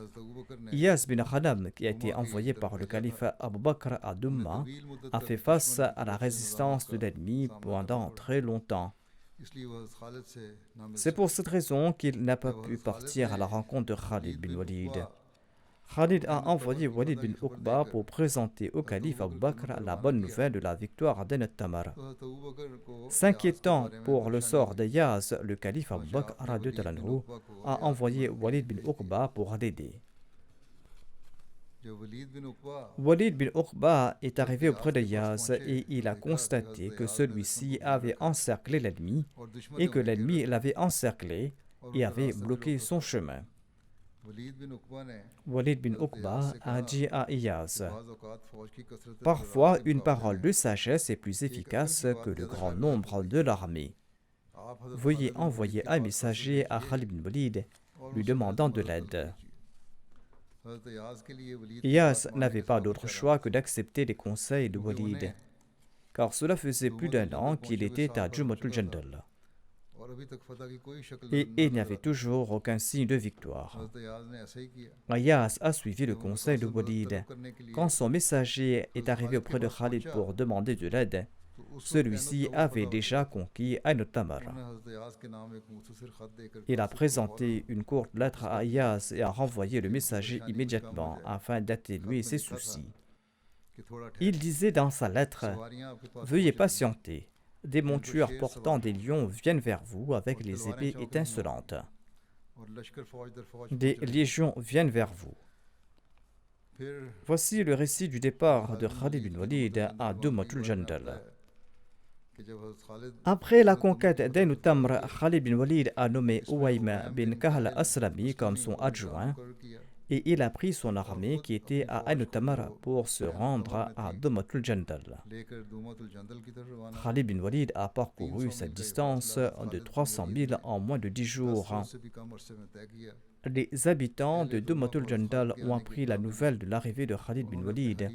Iyaz bin Khanam, qui a été envoyé par le calife Abu Bakr à Doumma, a fait face à la résistance de l'ennemi pendant très longtemps. C'est pour cette raison qu'il n'a pas pu partir à la rencontre de Khalid bin Walid. Khalid a envoyé Walid bin Uqba pour présenter au calife Abu Bakr la bonne nouvelle de la victoire d'Ain al-Tamr. S'inquiétant pour le sort d'Iyaz, le calife Abu Bakr radhiyallahu anhu a envoyé Walid bin Uqba pour l'aider. Walid bin Uqba est arrivé auprès d'Iyaz et il a constaté que celui-ci avait encerclé l'ennemi et que l'ennemi l'avait encerclé et avait bloqué son chemin. Walid bin Uqba a dit à Iyaz: « Parfois, une parole de sagesse est plus efficace que le grand nombre de l'armée. Veuillez envoyer un messager à Khalid bin Walid, lui demandant de l'aide. » Iyaz n'avait pas d'autre choix que d'accepter les conseils de Walid, car cela faisait plus d'un an qu'il était à Dumatul Jandal. Et il n'y avait toujours aucun signe de victoire. Iyaz a suivi le conseil de Walid. Quand son messager est arrivé auprès de Khalid pour demander de l'aide, Celui-ci avait déjà conquis Ain al-Tamr. Il a présenté une courte lettre à Iyas et a renvoyé le messager immédiatement afin d'atténuer ses soucis. Il disait dans sa lettre « Veuillez patienter. Des montures portant des lions viennent vers vous avec les épées étincelantes. Des légions viennent vers vous. » Voici le récit du départ de Khalid bin Walid à Dumatul Jandal. Après la conquête d'Ain al-Tamr, Khalid bin Walid a nommé Uwaym bin Kahl Aslami comme son adjoint et il a pris son armée qui était à Ain al-Tamr pour se rendre à Dumatul Jandal. Khalid bin Walid a parcouru cette distance de 300 000 en moins de 10 jours. Les habitants de Dumatul Jandal ont appris la nouvelle de l'arrivée de Khalid bin Walid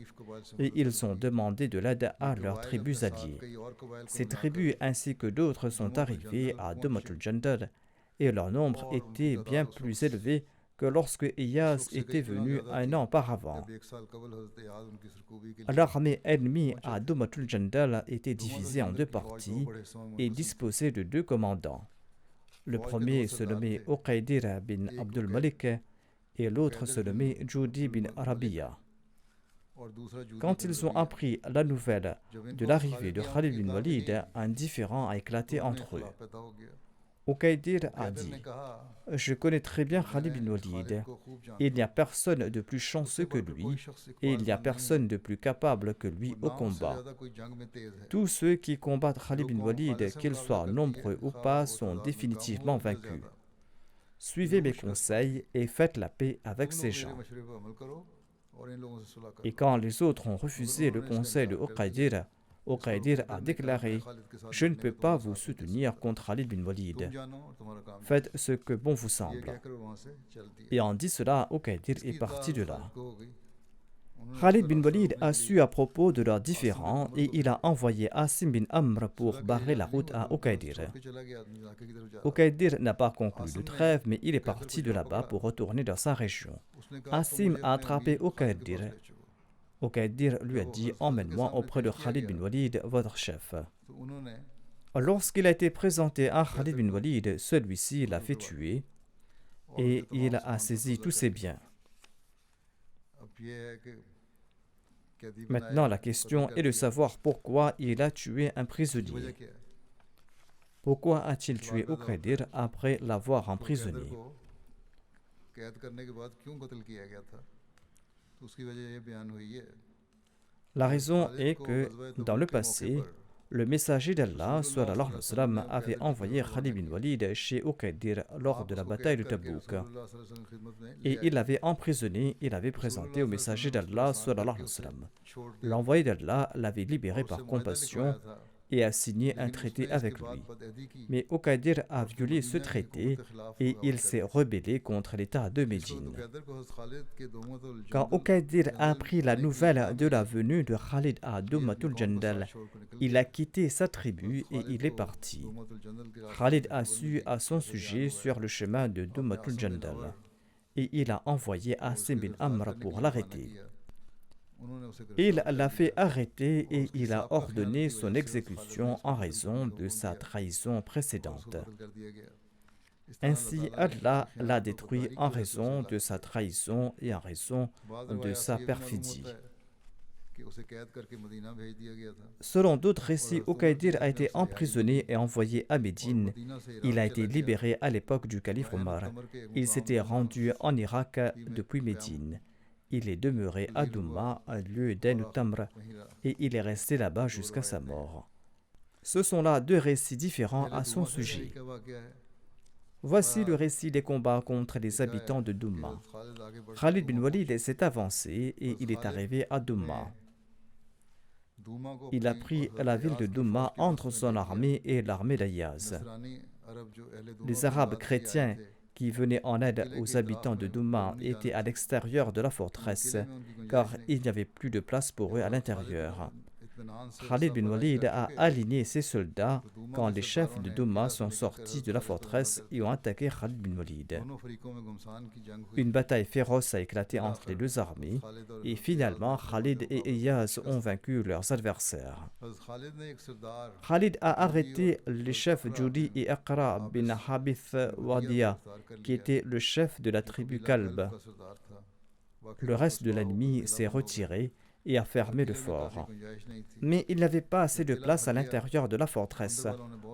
et ils ont demandé de l'aide à leurs tribus alliées. Ces tribus ainsi que d'autres sont arrivées à Dumatul Jandal et leur nombre était bien plus élevé que lorsque Iyas était venu un an auparavant. L'armée ennemie à Dumatul Jandal était divisée en deux parties et disposait de deux commandants. Le premier se nommait Uqaydir bin Abdul Malik et l'autre se nommait Judi bin Arabiya. Quand ils ont appris la nouvelle de l'arrivée de Khalid bin Walid, un différend a éclaté entre eux. Uqaydir a dit « Je connais très bien Khalid bin Walid. Il n'y a personne de plus chanceux que lui et il n'y a personne de plus capable que lui au combat. Tous ceux qui combattent Khalid bin Walid, qu'ils soient nombreux ou pas, sont définitivement vaincus. Suivez mes conseils et faites la paix avec ces gens. » Et quand les autres ont refusé le conseil de Uqaydir, Uqaydir a déclaré « Je ne peux pas vous soutenir contre Khalid bin Walid. Faites ce que bon vous semble. » Et en dit cela, Uqaydir est parti de là. Khalid bin Walid a su à propos de leurs différends et il a envoyé Asim bin Amr pour barrer la route à Uqaydir. Uqaydir n'a pas conclu de trêve, mais il est parti de là-bas pour retourner dans sa région. Asim a attrapé Uqaydir. Uqaydir lui a dit « Emmène-moi auprès de Khalid bin Walid, votre chef. » Lorsqu'il a été présenté à Khalid bin Walid, celui-ci l'a fait tuer et il a saisi tous ses biens. Maintenant, la question est de savoir pourquoi il a tué un prisonnier. Pourquoi a-t-il tué Uqaydir après l'avoir emprisonné? La raison est que, dans le passé, le messager d'Allah sallallahu alayhi wa sallam, avait envoyé Khalid bin Walid chez Uqaydir lors de la bataille de Tabouk. Et il l'avait emprisonné et l'avait présenté au messager d'Allah sallallahu alayhi wa sallam. L'envoyé d'Allah l'avait libéré par compassion et a signé un traité avec lui. Mais Uqaydir a violé ce traité et il s'est rebellé contre l'État de Médine. Quand Uqaydir a appris la nouvelle de la venue de Khalid à Dumatul Jandal, il a quitté sa tribu et il est parti. Khalid a su à son sujet sur le chemin de Dumatul Jandal et il a envoyé Asim bin Amr pour l'arrêter. Il l'a fait arrêter et il a ordonné son exécution en raison de sa trahison précédente. Ainsi, Allah l'a détruit en raison de sa trahison et en raison de sa perfidie. Selon d'autres récits, Uqaydir a été emprisonné et envoyé à Médine. Il a été libéré à l'époque du calife Omar. Il s'était rendu en Irak depuis Médine. Il est demeuré à Douma, un lieu d'Ain al-Tamr, et il est resté là-bas jusqu'à sa mort. Ce sont là deux récits différents à son sujet. Voici le récit des combats contre les habitants de Douma. Khalid bin Walid s'est avancé et il est arrivé à Douma. Il a pris la ville de Douma entre son armée et l'armée d'Ayaz. Les Arabes chrétiens qui venaient en aide aux habitants de Douma étaient à l'extérieur de la forteresse, car il n'y avait plus de place pour eux à l'intérieur. Khalid bin Walid a aligné ses soldats quand les chefs de Douma sont sortis de la forteresse et ont attaqué Khalid bin Walid. Une bataille féroce a éclaté entre les deux armées et finalement Khalid et Iyaz ont vaincu leurs adversaires. Khalid a arrêté les chefs Judi et Aqra bin Habith Wadiya, qui était le chef de la tribu Kalb. Le reste de l'ennemi s'est retiré et a fermé le fort. Mais il n'avait pas assez de place à l'intérieur de la forteresse.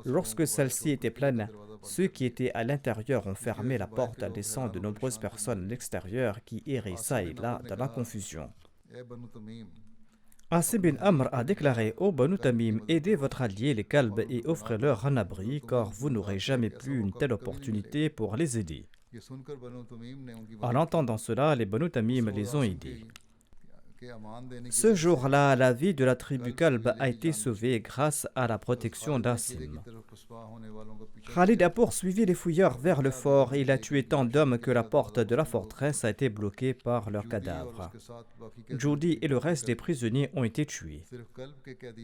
Lorsque celle-ci était pleine, ceux qui étaient à l'intérieur ont fermé la porte, laissant de nombreuses personnes à l'extérieur qui erraient ça et là dans la confusion. Asim bin Amr a déclaré: Ô Banu Tamim, aidez votre allié les Kalb et offrez-leur un abri, car vous n'aurez jamais plus une telle opportunité pour les aider. En entendant cela, les Banu Tamim les ont aidés. Ce jour-là, la vie de la tribu Kalb a été sauvée grâce à la protection d'Asim. Khalid a poursuivi les fouilleurs vers le fort et il a tué tant d'hommes que la porte de la forteresse a été bloquée par leurs cadavres. Judi et le reste des prisonniers ont été tués.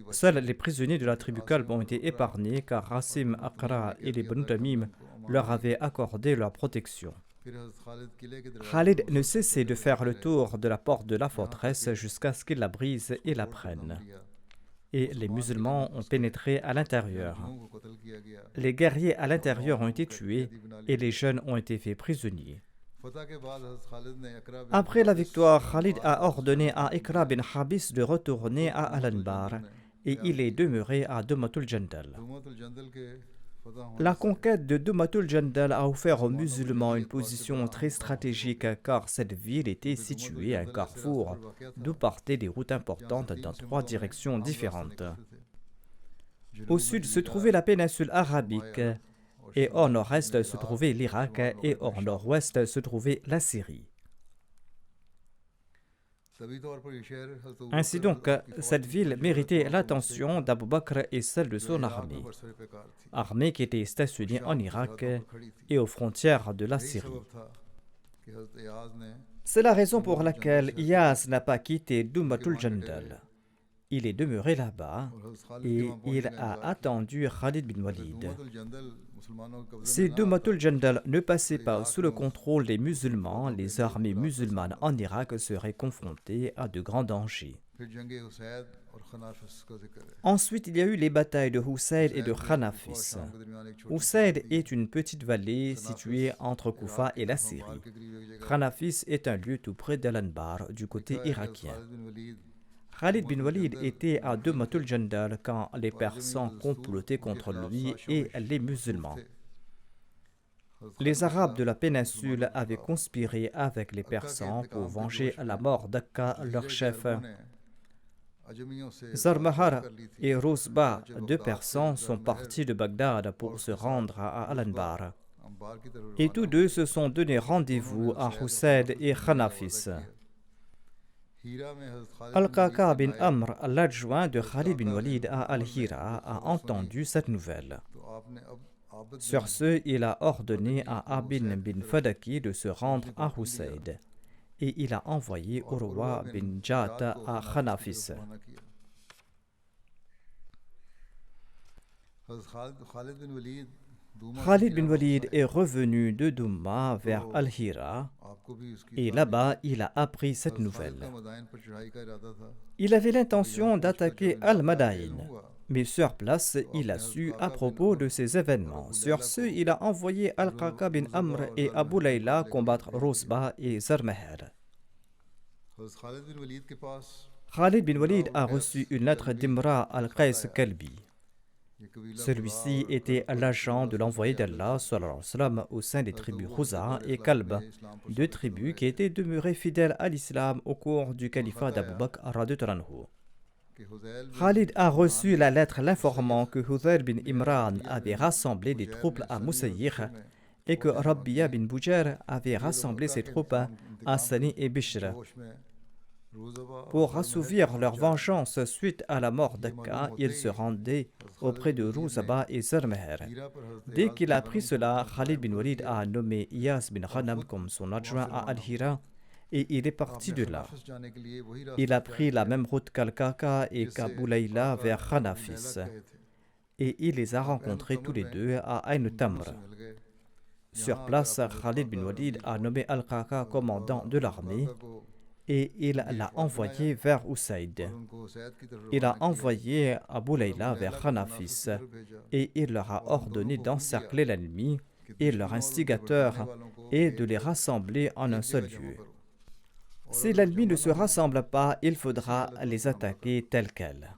Seuls les prisonniers de la tribu Kalb ont été épargnés car Asim, Aqra et les Banu Tamim leur avaient accordé leur protection. Khalid ne cessait de faire le tour de la porte de la forteresse jusqu'à ce qu'il la brise et la prenne. Et les musulmans ont pénétré à l'intérieur. Les guerriers à l'intérieur ont été tués et les jeunes ont été faits prisonniers. Après la victoire, Khalid a ordonné à Iqra bin Habis de retourner à Al-Anbar et il est demeuré à Dumatul Jandal. La conquête de Dumatul Jandal a offert aux musulmans une position très stratégique car cette ville était située à un carrefour d'où partaient des routes importantes dans 3 directions différentes. Au sud se trouvait la péninsule arabique et au nord-est se trouvait l'Irak et au nord-ouest se trouvait la Syrie. Ainsi donc, cette ville méritait l'attention d'Abu Bakr et celle de son armée qui était stationnée en Irak et aux frontières de la Syrie. C'est la raison pour laquelle Iyaz n'a pas quitté Dumatul Jandal. Il est demeuré là-bas et il a attendu Khalid bin Walid. Si Dumatul Jandal ne passait pas sous le contrôle des musulmans, les armées musulmanes en Irak seraient confrontées à de grands dangers. Ensuite, il y a eu les batailles de Husayd et de Khanafis. Husayd est une petite vallée située entre Koufa et la Syrie. Khanafis est un lieu tout près d'Al-Anbar, du côté irakien. Khalid bin Walid était à Dumatul Jandal quand les Persans complotaient contre lui et les musulmans. Les Arabes de la péninsule avaient conspiré avec les Persans pour venger la mort d'Akka, leur chef. Zarmahar et Rozba, 2 Persans, sont partis de Bagdad pour se rendre à Al-Anbar. Et tous deux se sont donné rendez-vous à Husayd et Khanafis. Al-Qaqa bin Amr, l'adjoint de Khalid bin Walid à Al-Hira, a entendu cette nouvelle. Sur ce, il a ordonné à Abin bin Fadaki de se rendre à Husayd et il a envoyé Urwa bin Jata à Khanafis. Khalid bin Walid est revenu de Douma vers Al-Hira et là-bas il a appris cette nouvelle. Il avait l'intention d'attaquer Al-Madain, mais sur place il a su à propos de ces événements. Sur ce, il a envoyé Al-Qaqa bin Amr et Abu Layla combattre Rozba et Zarmahar. Khalid bin Walid a reçu une lettre d'Imra al-Qais Kalbi. Celui-ci était l'agent de l'envoyé d'Allah au sein des tribus Khuza et Kalb, 2 tribus qui étaient demeurées fidèles à l'islam au cours du califat d'Abu Bakr radhiyallahu anhu. Khalid a reçu la lettre l'informant que Hudayl bin Imran avait rassemblé des troupes à Moussaïr et que Rabbiya bin Boujar avait rassemblé ses troupes à Sani et Bishr. Pour assouvir leur vengeance suite à la mort d'Akka, ils se rendaient auprès de Rouzaba et Zarmahar. Dès qu'il a appris cela, Khalid bin Walid a nommé Iyas bin Khanam comme son adjoint à Al-Hira et il est parti de là. Il a pris la même route qu'Al-Qaqa et qu'Abu Layla vers Khanafis, et il les a rencontrés tous les deux à Ain Tamr. Sur place, Khalid bin Walid a nommé Al-Qaqa commandant de l'armée et il l'a envoyé vers Usaid. Il a envoyé Abu Layla vers Khanafis et il leur a ordonné d'encercler l'ennemi et leur instigateur et de les rassembler en un seul lieu. Si l'ennemi ne se rassemble pas, il faudra les attaquer tels quels.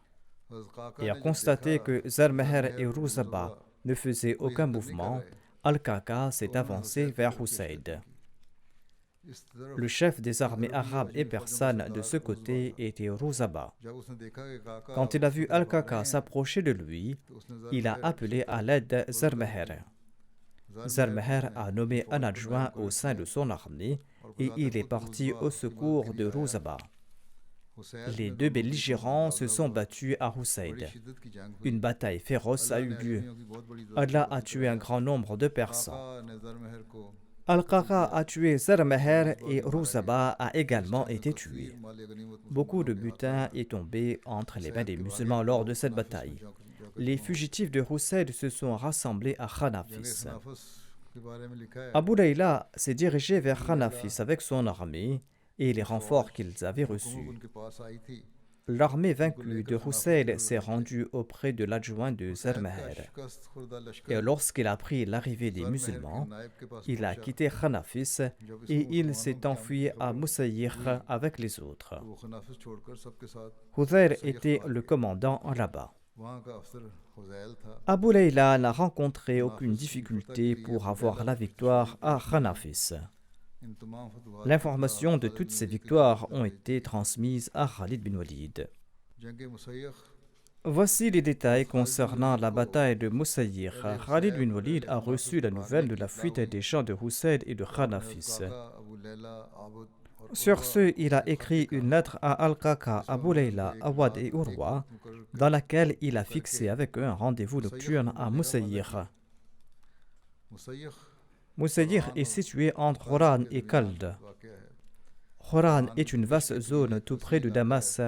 Et à constater que Zarmeher et Ruzaba ne faisaient aucun mouvement, Al-Qaqa s'est avancé vers Usaid. Le chef des armées arabes et persanes de ce côté était Ruzaba. Quand il a vu Al-Qaqa s'approcher de lui, il a appelé à l'aide Zarmeher. Zarmeher a nommé un adjoint au sein de son armée et il est parti au secours de Ruzaba. Les deux belligérants se sont battus à Usaid. Une bataille féroce a eu lieu. Allah a tué un grand nombre de Persans. Al-Qaqa a tué Zarmeher et Ruzaba a également été tué. Beaucoup de butin est tombé entre les mains des musulmans lors de cette bataille. Les fugitifs de Usaid se sont rassemblés à Khanafis. Abu Layla s'est dirigé vers Khanafis avec son armée et les renforts qu'ils avaient reçus. L'armée vaincue de Usaid s'est rendue auprès de l'adjoint de Zarmeher. Et lorsqu'il a appris l'arrivée des musulmans, il a quitté Khanafis et il s'est enfui à Musayir avec les autres. Hudayr était le commandant là-bas. Abu Layla n'a rencontré aucune difficulté pour avoir la victoire à Khanafis. L'information de toutes ces victoires ont été transmises à Khalid bin Walid. Voici les détails concernant la bataille de Musayir. Khalid bin Walid a reçu la nouvelle de la fuite des champs de Usaid et de Khanafis. Sur ce, il a écrit une lettre à Al-Qaqa, Abu Layla, Awad et Urwa, dans laquelle il a fixé avec eux un rendez-vous nocturne à Musayir. Musayir est situé entre Horan et Kald. Horan est une vaste zone tout près de Damas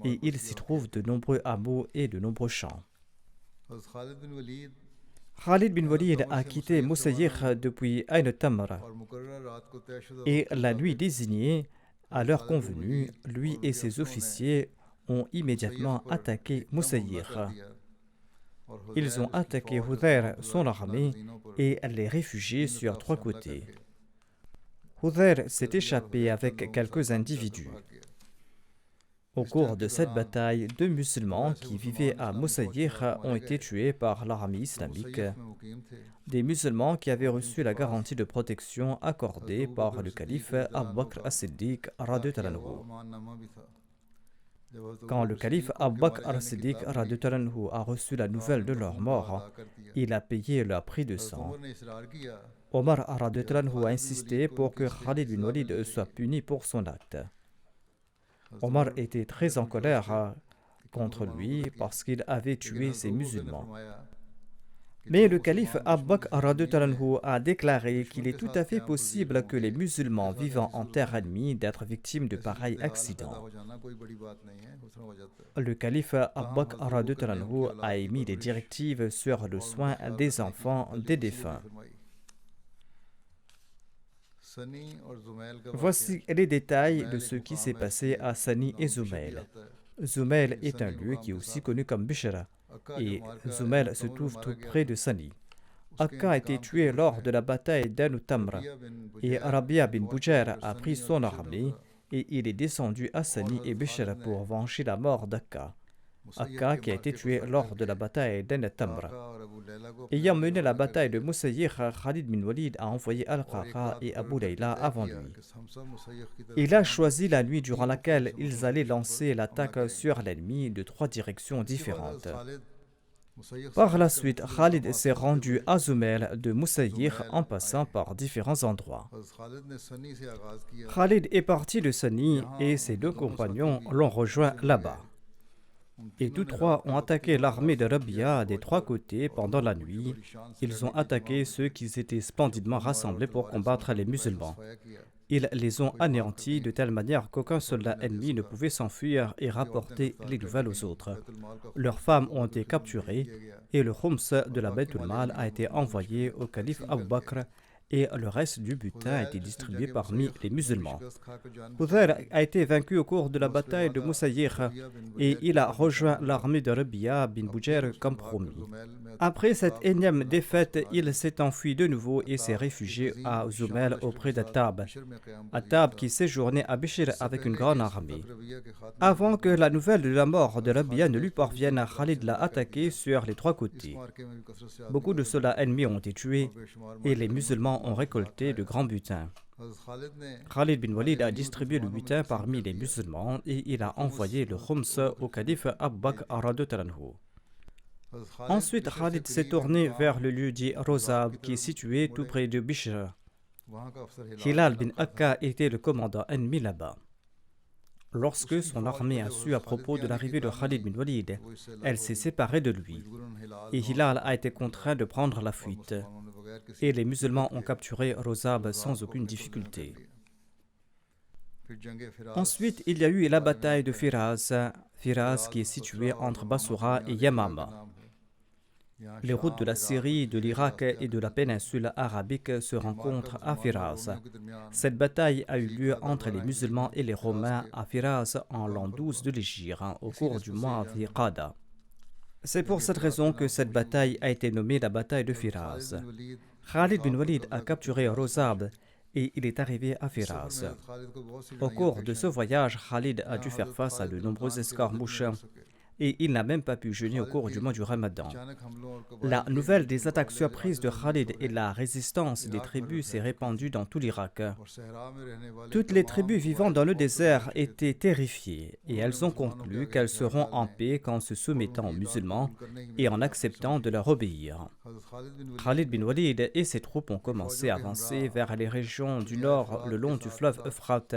et il s'y trouve de nombreux hameaux et de nombreux champs. Khalid bin Walid a quitté Musayir depuis Ain Tamr et la nuit désignée, à l'heure convenue, lui et ses officiers ont immédiatement attaqué Musayir. Ils ont attaqué Hudayr, son armée, et les réfugiés sur trois côtés. Hudayr s'est échappé avec quelques individus. Au cours de cette bataille, 2 musulmans qui vivaient à Musayir ont été tués par l'armée islamique, des musulmans qui avaient reçu la garantie de protection accordée par le calife Abu Bakr as-Siddiq radhiyallahu anhu. Quand le calife Abu Bakr as-Siddiq radhiyallahu anhu a reçu la nouvelle de leur mort, il a payé leur prix de sang. Omar radhiyallahu anhu a insisté pour que Khalid bin Walid soit puni pour son acte. Omar était très en colère contre lui parce qu'il avait tué ces musulmans. Mais le calife Abu Bakr radhiyallahu anhu a déclaré qu'il est tout à fait possible que les musulmans vivant en terre ennemie d'être victimes de pareils accidents. Le calife Abu Bakr radhiyallahu anhu a émis des directives sur le soin des enfants des défunts. Voici les détails de ce qui s'est passé à Sani et Zumail. Zumail est un lieu qui est aussi connu comme Bishra, et Zumail se trouve tout près de Sani. Akka a été tué lors de la bataille d'Anu Tamra, et Rabia bin Bujair a pris son armée, et il est descendu à Sani et Bishra pour venger la mort d'Akka. Akka qui a été tué lors de la bataille d'Anu Tamra. Ayant mené la bataille de Musayir, Khalid bin Walid a envoyé Al-Qaqa et Abu Layla avant lui. Il a choisi la nuit durant laquelle ils allaient lancer l'attaque sur l'ennemi de 3 directions différentes. Par la suite, Khalid s'est rendu à Zumail de Musayir en passant par différents endroits. Khalid est parti de Sani et ses 2 compagnons l'ont rejoint là-bas. Et tous 3 ont attaqué l'armée de Rabia des 3 côtés pendant la nuit. Ils ont attaqué ceux qui s'étaient splendidement rassemblés pour combattre les musulmans. Ils les ont anéantis de telle manière qu'aucun soldat ennemi ne pouvait s'enfuir et rapporter les nouvelles aux autres. Leurs femmes ont été capturées et le khums de la Bayt al-Mal a été envoyé au calife Abu Bakr et le reste du butin a été distribué parmi les musulmans. Hudayr a été vaincu au cours de la bataille de Moussaïr et il a rejoint l'armée de Rabia bin Bujair comme promis. Après cette énième défaite, il s'est enfui de nouveau et s'est réfugié à Zumel auprès d'Attab. Attab qui séjournait à Bishir avec une grande armée. Avant que la nouvelle de la mort de Rabia ne lui parvienne, Khalid l'a attaqué sur les trois côtés. Beaucoup de soldats ennemis ont été tués et les musulmans ont récolté de grands butins. Khalid bin Walid a distribué le butin parmi les musulmans et il a envoyé le khums au calife Abu Bakr radhiyallahu anhu. Ensuite, Khalid s'est tourné vers le lieu dit Rozab qui est situé tout près de Bishr. Hilal bin Akka était le commandant ennemi là-bas. Lorsque son armée a su à propos de l'arrivée de Khalid bin Walid, elle s'est séparée de lui. Et Hilal a été contraint de prendre la fuite. Et les musulmans ont capturé Rozab sans aucune difficulté. Ensuite, il y a eu la bataille de Firaz, Firaz qui est située entre Bassoura et Yamama. Les routes de la Syrie, de l'Irak et de la péninsule arabique se rencontrent à Firaz. Cette bataille a eu lieu entre les musulmans et les romains à Firaz en l'an 12 de l'Hégire, au cours du mois Dhiqada. C'est pour cette raison que cette bataille a été nommée la bataille de Firaz. Khalid bin Walid a capturé Rozab et il est arrivé à Firaz. Au cours de ce voyage, Khalid a dû faire face à de nombreuses escarmouches et il n'a même pas pu jeûner au cours du mois du Ramadan. La nouvelle des attaques surprises de Khalid et la résistance des tribus s'est répandue dans tout l'Irak. Toutes les tribus vivant dans le désert étaient terrifiées et elles ont conclu qu'elles seront en paix qu'en se soumettant aux musulmans et en acceptant de leur obéir. Khalid bin Walid et ses troupes ont commencé à avancer vers les régions du nord le long du fleuve Euphrate.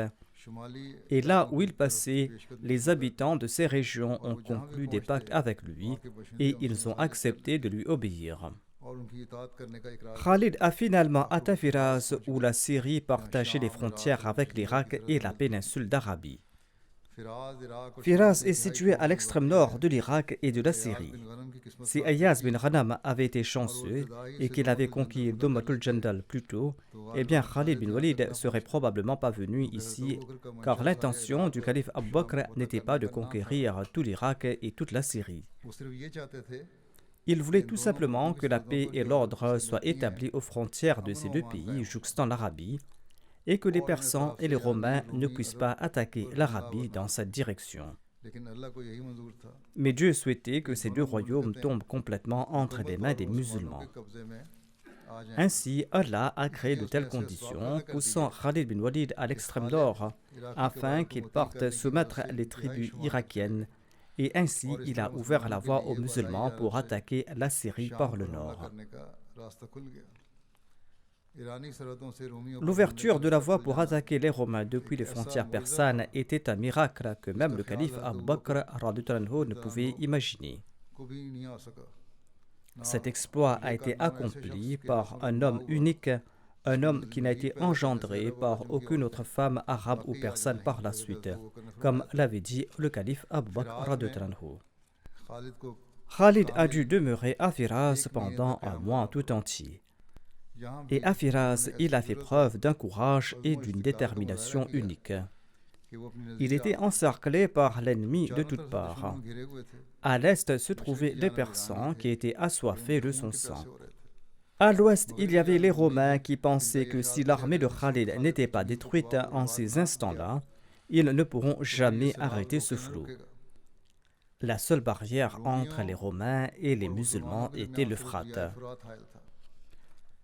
Et là où il passait, les habitants de ces régions ont conclu des pactes avec lui et ils ont accepté de lui obéir. Khalid a finalement atteint Firaz où la Syrie partageait les frontières avec l'Irak et la péninsule d'Arabie. Firaz est situé à l'extrême nord de l'Irak et de la Syrie. Si Ayaz bin Ghanam avait été chanceux et qu'il avait conquis Domatul Jandal plus tôt, eh bien Khalid bin Walid serait probablement pas venu ici, car l'intention du calife Abu Bakr n'était pas de conquérir tout l'Irak et toute la Syrie. Il voulait tout simplement que la paix et l'ordre soient établis aux frontières de ces deux pays jouxtant l'Arabie, et que les Persans et les Romains ne puissent pas attaquer l'Arabie dans cette direction. Mais Dieu souhaitait que ces deux royaumes tombent complètement entre les mains des musulmans. Ainsi, Allah a créé de telles conditions, poussant Khalid bin Walid à l'extrême nord, afin qu'il parte soumettre les tribus irakiennes, et ainsi il a ouvert la voie aux musulmans pour attaquer la Syrie par le nord. L'ouverture de la voie pour attaquer les Romains depuis les frontières persanes était un miracle que même le calife Abu Bakr radhiyallahu anhu ne pouvait imaginer. Cet exploit a été accompli par un homme unique, un homme qui n'a été engendré par aucune autre femme arabe ou persane par la suite, comme l'avait dit le calife Abu Bakr radhiyallahu anhu. Khalid a dû demeurer à Firaz pendant un mois tout entier. Et à Firaz, il a fait preuve d'un courage et d'une détermination unique. Il était encerclé par l'ennemi de toutes parts. À l'est se trouvaient les Persans qui étaient assoiffés de son sang. À l'ouest, il y avait les Romains qui pensaient que si l'armée de Khalid n'était pas détruite en ces instants-là, ils ne pourront jamais arrêter ce flot. La seule barrière entre les Romains et les musulmans était l'Euphrate.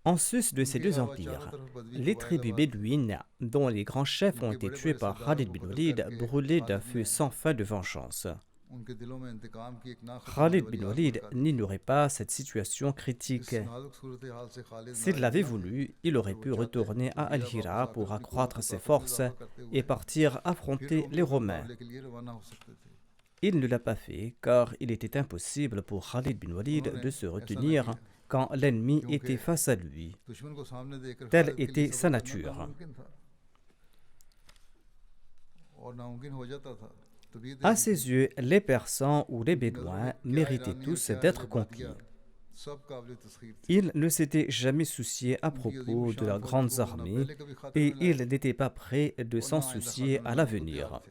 En sus de ces deux empires, les tribus bédouines, dont les grands chefs ont été tués par Khalid bin Walid, brûlaient d'un feu sans fin de vengeance. Khalid bin Walid n'ignorait pas cette situation critique. S'il l'avait voulu, il aurait pu retourner à Al-Hira pour accroître ses forces et partir affronter les Romains. Il ne l'a pas fait car il était impossible pour Khalid bin Walid de se retenir quand l'ennemi était face à lui. Telle était sa nature. À ses yeux, les Persans ou les Bédouins méritaient tous d'être conquis. Il ne s'était jamais soucié à propos de leurs grandes armées et il n'était pas prêt de s'en soucier à l'avenir.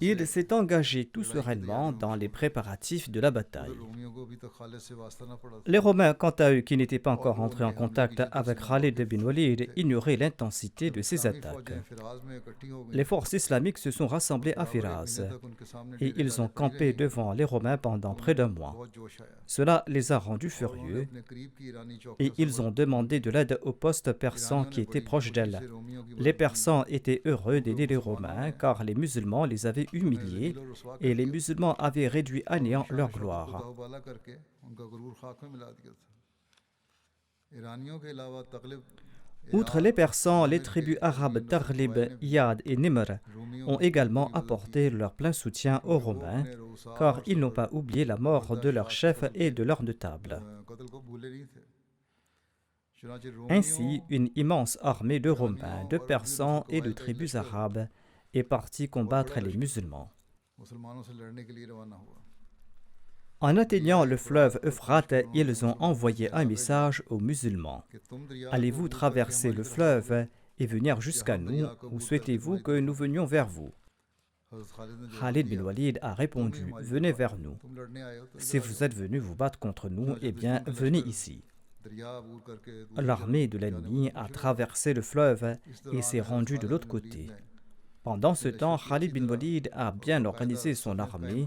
Il s'est engagé tout sereinement dans les préparatifs de la bataille. Les Romains, quant à eux, qui n'étaient pas encore entrés en contact avec Khalid bin Walid, ignoraient l'intensité de ces attaques. Les forces islamiques se sont rassemblées à Firaz et ils ont campé devant les Romains pendant près d'un mois. Cela les a rendus furieux et ils ont demandé de l'aide aux postes persans qui étaient proches d'elles. Les Persans étaient heureux d'aider les Romains car les musulmans les avaient humiliés et les musulmans avaient réduit à néant leur gloire. Outre les Persans, les tribus arabes Taghlib, Iyad et Nimr ont également apporté leur plein soutien aux Romains, car ils n'ont pas oublié la mort de leur chef et de leurs notables. Ainsi, une immense armée de Romains, de Persans et de tribus arabes est partie combattre les musulmans. En atteignant le fleuve Euphrate, ils ont envoyé un message aux musulmans. Allez-vous traverser le fleuve et venir jusqu'à nous, ou souhaitez-vous que nous venions vers vous? Khalid bin Walid a répondu, venez vers nous. Si vous êtes venus vous battre contre nous, eh bien, venez ici. L'armée de l'ennemi a traversé le fleuve et s'est rendue de l'autre côté. Pendant ce temps, Khalid bin Walid a bien organisé son armée.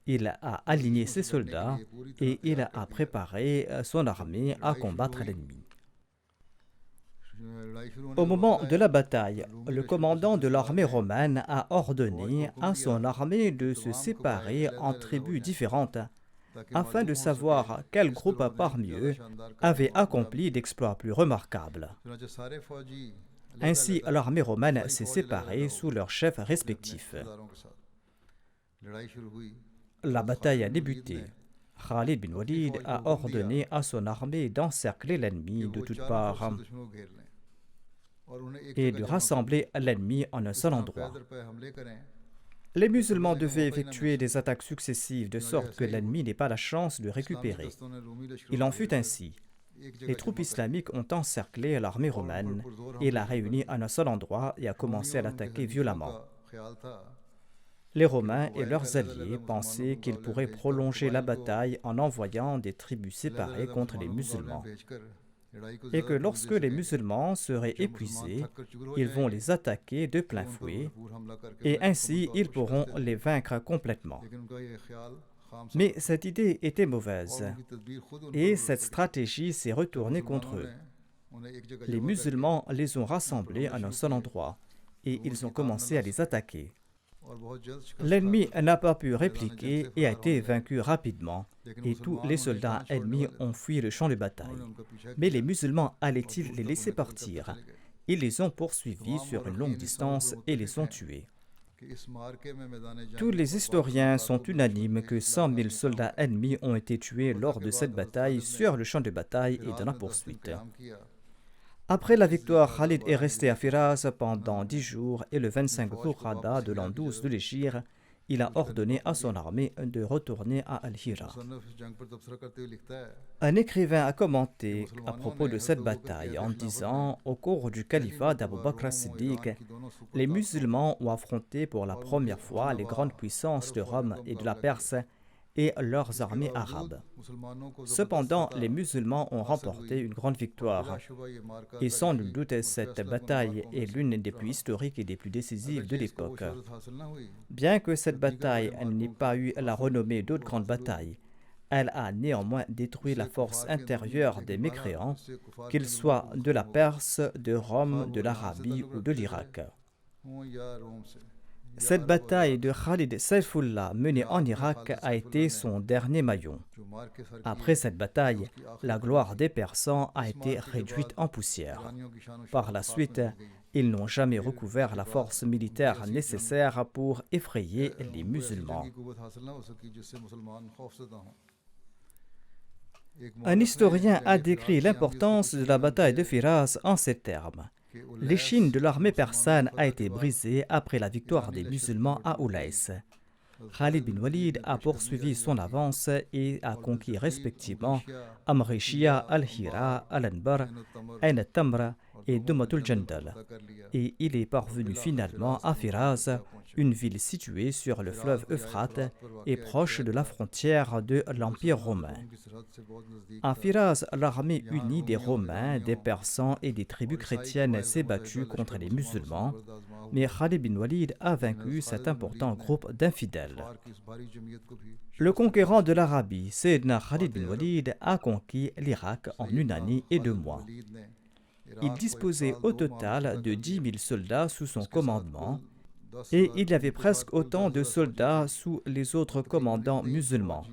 Il a aligné ses soldats et il a préparé son armée à combattre l'ennemi. Au moment de la bataille, le commandant de l'armée romaine a ordonné à son armée de se séparer en tribus différentes afin de savoir quel groupe parmi eux avait accompli d'exploits plus remarquables. Ainsi, l'armée romaine s'est séparée sous leurs chefs respectifs. La bataille a débuté. Khalid bin Walid a ordonné à son armée d'encercler l'ennemi de toutes parts et de rassembler l'ennemi en un seul endroit. Les musulmans devaient effectuer des attaques successives de sorte que l'ennemi n'ait pas la chance de récupérer. Il en fut ainsi. Les troupes islamiques ont encerclé l'armée romaine et l'a réunie en un seul endroit et a commencé à l'attaquer violemment. Les Romains et leurs alliés pensaient qu'ils pourraient prolonger la bataille en envoyant des tribus séparées contre les musulmans, et que lorsque les musulmans seraient épuisés, ils vont les attaquer de plein fouet, et ainsi ils pourront les vaincre complètement. Mais cette idée était mauvaise, et cette stratégie s'est retournée contre eux. Les musulmans les ont rassemblés en un seul endroit, et ils ont commencé à les attaquer. L'ennemi n'a pas pu répliquer et a été vaincu rapidement, et tous les soldats ennemis ont fui le champ de bataille. Mais les musulmans allaient-ils les laisser partir? Ils les ont poursuivis sur une longue distance et les ont tués. Tous les historiens sont unanimes que 100 000 soldats ennemis ont été tués lors de cette bataille sur le champ de bataille et dans la poursuite. Après la victoire, Khalid est resté à Firaz pendant 10 jours et le 25 Dhul-Qa'da de l'an 12 de l'Hégire, il a ordonné à son armée de retourner à Al-Hira. Un écrivain a commenté à propos de cette bataille en disant « Au cours du califat d'Abu Bakr as-Siddiq, les musulmans ont affronté pour la première fois les grandes puissances de Rome et de la Perse et leurs armées arabes. Cependant, les musulmans ont remporté une grande victoire. Et sans nul doute, cette bataille est l'une des plus historiques et des plus décisives de l'époque. Bien que cette bataille n'ait pas eu la renommée d'autres grandes batailles, elle a néanmoins détruit la force intérieure des mécréants, qu'ils soient de la Perse, de Rome, de l'Arabie ou de l'Irak. Cette bataille de Khalid Saifullah menée en Irak a été son dernier maillon. Après cette bataille, la gloire des Persans a été réduite en poussière. Par la suite, ils n'ont jamais recouvert la force militaire nécessaire pour effrayer les musulmans. Un historien a décrit l'importance de la bataille de Firaz en ces termes. L'échine de l'armée persane a été brisée après la victoire des musulmans à Oulaïs. Khalid bin Walid a poursuivi son avance et a conquis respectivement Amrishia, Al-Hira, Al-Anbar, Ain al-Tamra et Dumatul Jandal. Et il est parvenu finalement à Firaz, une ville située sur le fleuve Euphrate et proche de la frontière de l'Empire romain. À Firaz, l'armée unie des Romains, des Persans et des tribus chrétiennes s'est battue contre les musulmans, mais Khalid bin Walid a vaincu cet important groupe d'infidèles. Le conquérant de l'Arabie, Sayyidina Khalid bin Walid, a conquis l'Irak en 1 année et 2 mois. Il disposait au total de 10 000 soldats sous son commandement, et il y avait presque autant de soldats sous les autres commandants musulmans.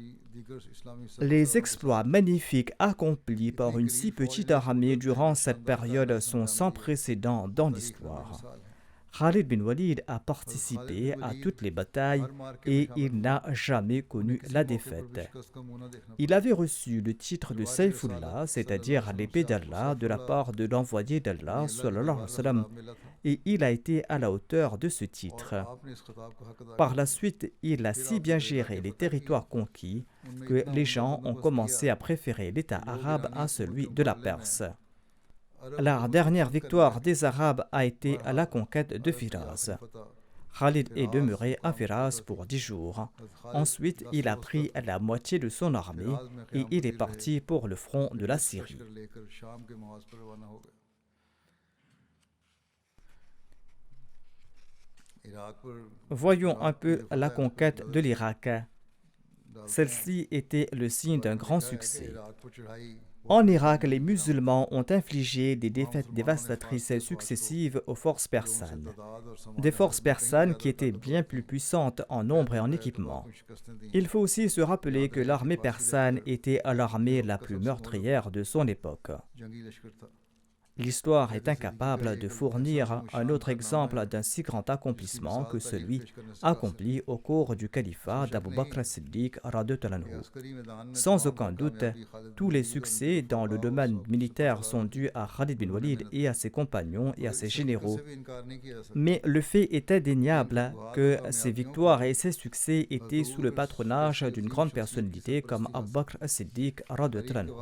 Les exploits magnifiques accomplis par une si petite armée durant cette période sont sans précédent dans l'histoire. Khalid bin Walid a participé à toutes les batailles et il n'a jamais connu la défaite. Il avait reçu le titre de Sayfullah, c'est-à-dire l'épée d'Allah, de la part de l'envoyé d'Allah, sallallahu alayhi wa sallam, et il a été à la hauteur de ce titre. Par la suite, il a si bien géré les territoires conquis que les gens ont commencé à préférer l'État arabe à celui de la Perse. La dernière victoire des Arabes a été à la conquête de Firaz. Khalid est demeuré à Firaz pour 10 jours. Ensuite, il a pris la moitié de son armée et il est parti pour le front de la Syrie. Voyons un peu la conquête de l'Irak. Celle-ci était le signe d'un grand succès. En Irak, les musulmans ont infligé des défaites dévastatrices successives aux forces persanes. Des forces persanes qui étaient bien plus puissantes en nombre et en équipement. Il faut aussi se rappeler que l'armée persane était l'armée la plus meurtrière de son époque. L'histoire est incapable de fournir un autre exemple d'un si grand accomplissement que celui accompli au cours du califat d'Abu Bakr as-Siddiq radhiyallahu anhu. Sans aucun doute, tous les succès dans le domaine militaire sont dus à Khalid bin Walid et à ses compagnons et à ses généraux. Mais le fait est indéniable que ces victoires et ces succès étaient sous le patronage d'une grande personnalité comme Abu Bakr as-Siddiq radhiyallahu anhu.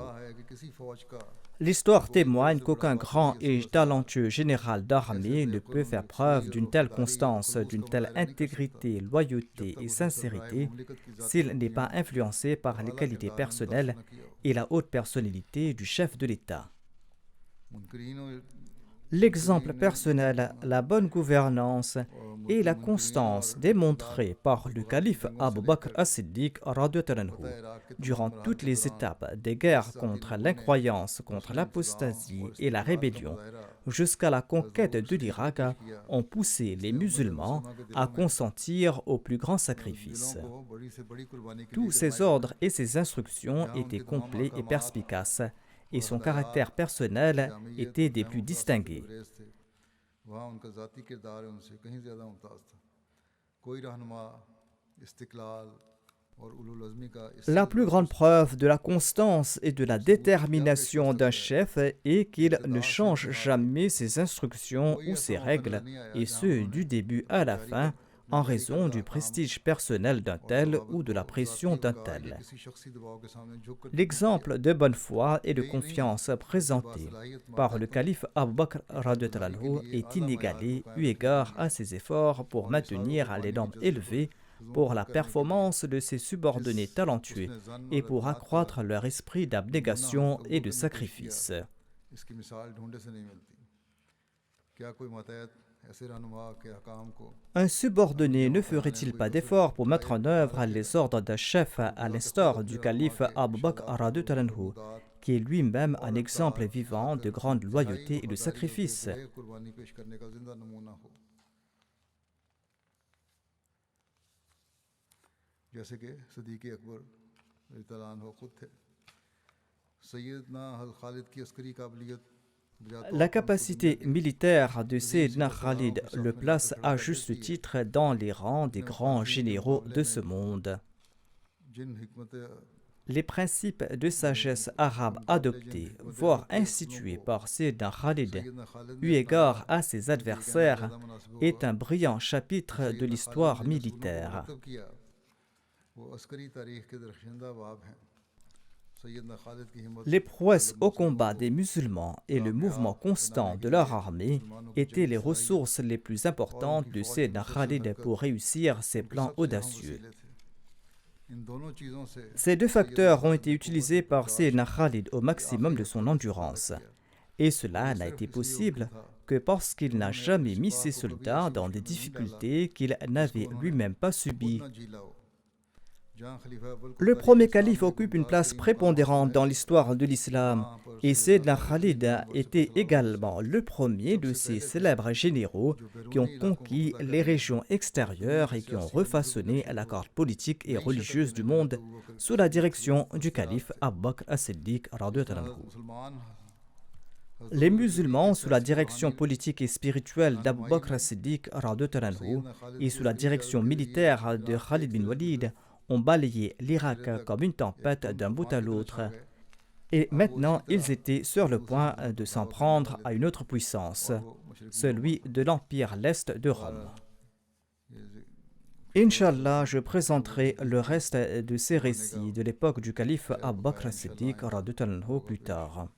L'histoire témoigne qu'aucun grand et talentueux général d'armée ne peut faire preuve d'une telle constance, d'une telle intégrité, loyauté et sincérité s'il n'est pas influencé par les qualités personnelles et la haute personnalité du chef de l'État. L'exemple personnel, la bonne gouvernance et la constance démontrées par le calife Abu Bakr as-Siddiq radhiyallahu anhu durant toutes les étapes des guerres contre l'incroyance, contre l'apostasie et la rébellion, jusqu'à la conquête de l'Irak, ont poussé les musulmans à consentir aux plus grands sacrifices. Tous ces ordres et ces instructions étaient complets et perspicaces, et son caractère personnel était des plus distingués. La plus grande preuve de la constance et de la détermination d'un chef est qu'il ne change jamais ses instructions ou ses règles, et ce du début à la fin, en raison du prestige personnel d'un tel ou de la pression d'un tel. L'exemple de bonne foi et de confiance présenté par le calife Abu Bakr radhiyallahu anhu est inégalé eu égard à ses efforts pour maintenir les normes élevées pour la performance de ses subordonnés talentueux et pour accroître leur esprit d'abnégation et de sacrifice. Un subordonné ne ferait-il pas d'effort pour mettre en œuvre les ordres d'un chef à l'instar du calife Abu Bakr radhiyallahu anhu, qui est lui-même un exemple vivant de grande loyauté et de sacrifice? La capacité militaire de Sayyidina Khalid le place à juste titre dans les rangs des grands généraux de ce monde. Les principes de sagesse arabe adoptés, voire institués par Sayyidina Khalid, eu égard à ses adversaires, est un brillant chapitre de l'histoire militaire. Les prouesses au combat des musulmans et le mouvement constant de leur armée étaient les ressources les plus importantes de Sayyidina Khalid pour réussir ses plans audacieux. Ces deux facteurs ont été utilisés par Sayyidina Khalid au maximum de son endurance. Et cela n'a été possible que parce qu'il n'a jamais mis ses soldats dans des difficultés qu'il n'avait lui-même pas subies. Le premier calife occupe une place prépondérante dans l'histoire de l'islam et Sayyidina Khalid était également le premier de ces célèbres généraux qui ont conquis les régions extérieures et qui ont refaçonné la carte politique et religieuse du monde sous la direction du calife Abu Bakr as-Siddiq radhiyallahu anhu. Les musulmans, sous la direction politique et spirituelle d'Abu Bakr as-Siddiq radhiyallahu anhu et sous la direction militaire de Khalid bin Walid, ont balayé l'Irak comme une tempête d'un bout à l'autre. Et maintenant, ils étaient sur le point de s'en prendre à une autre puissance, celui de l'Empire l'Est de Rome. Inch'Allah, je présenterai le reste de ces récits de l'époque du calife Abu Bakr as-Siddiq radhiyallahu anhu plus tard.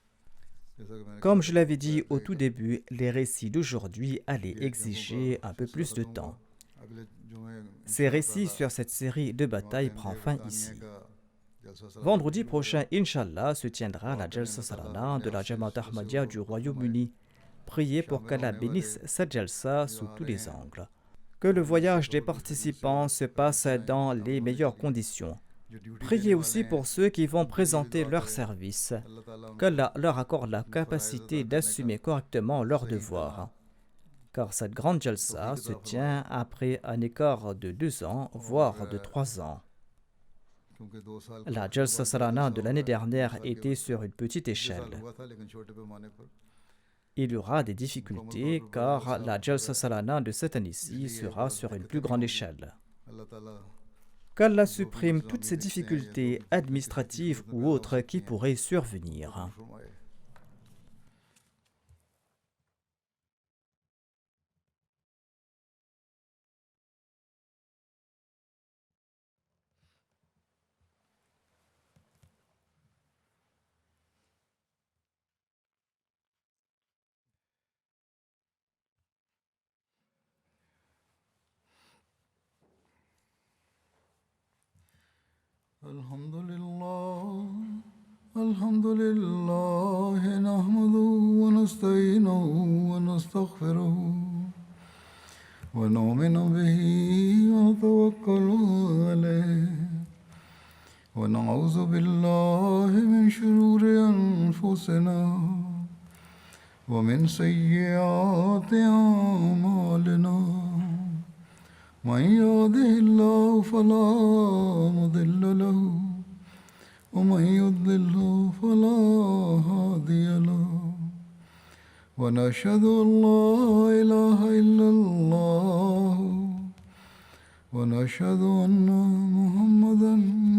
Comme je l'avais dit au tout début, les récits d'aujourd'hui allaient exiger un peu plus de temps. Ces récits sur cette série de batailles prend fin ici. Vendredi prochain, Inch'Allah, se tiendra la Jalsa Salana de la Jamaat Ahmadiyya du Royaume-Uni. Priez pour qu'Allah bénisse cette Jalsa sous tous les angles. Que le voyage des participants se passe dans les meilleures conditions. Priez aussi pour ceux qui vont présenter leur service. Qu'Allah leur accorde la capacité d'assumer correctement leurs devoirs. Car cette grande jalsa se tient après un écart de 2 ans, voire de 3 ans. La Jalsa Salana de l'année dernière était sur une petite échelle. Il y aura des difficultés car la Jalsa Salana de cette année-ci sera sur une plus grande échelle. Qu'Allah supprime toutes ces difficultés administratives ou autres qui pourraient survenir. الحمد لله نحمده ونستعينه ونستغفره ونؤمن به ونتوكل عليه ونعوذ بالله من شرور أنفسنا ومن سيئات أعمالنا من يهده الله فلا مضل له ومن يضلل فلا هادي له ونشهد أن لا إله إلا الله ونشهد أن محمدا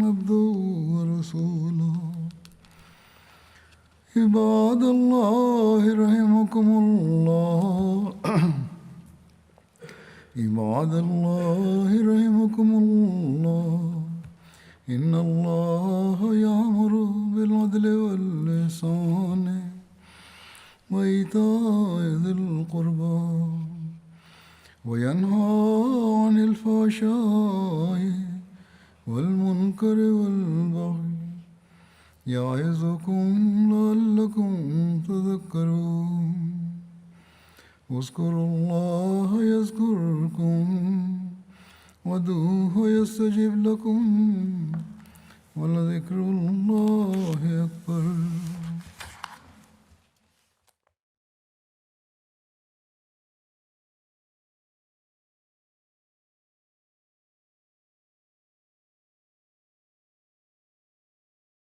عبده ورسوله عباد الله رحمكم الله عباد الله رحمكم الله إن الله يأمر بالعدل والإحسان وإيتاء ذي القربى وينهى عن الفحشاء والمنكر والبغي يعظكم لعلكم تذكرون اذكروا الله يذكركم وادعوه يستجب لكم ولذكر الله أكبر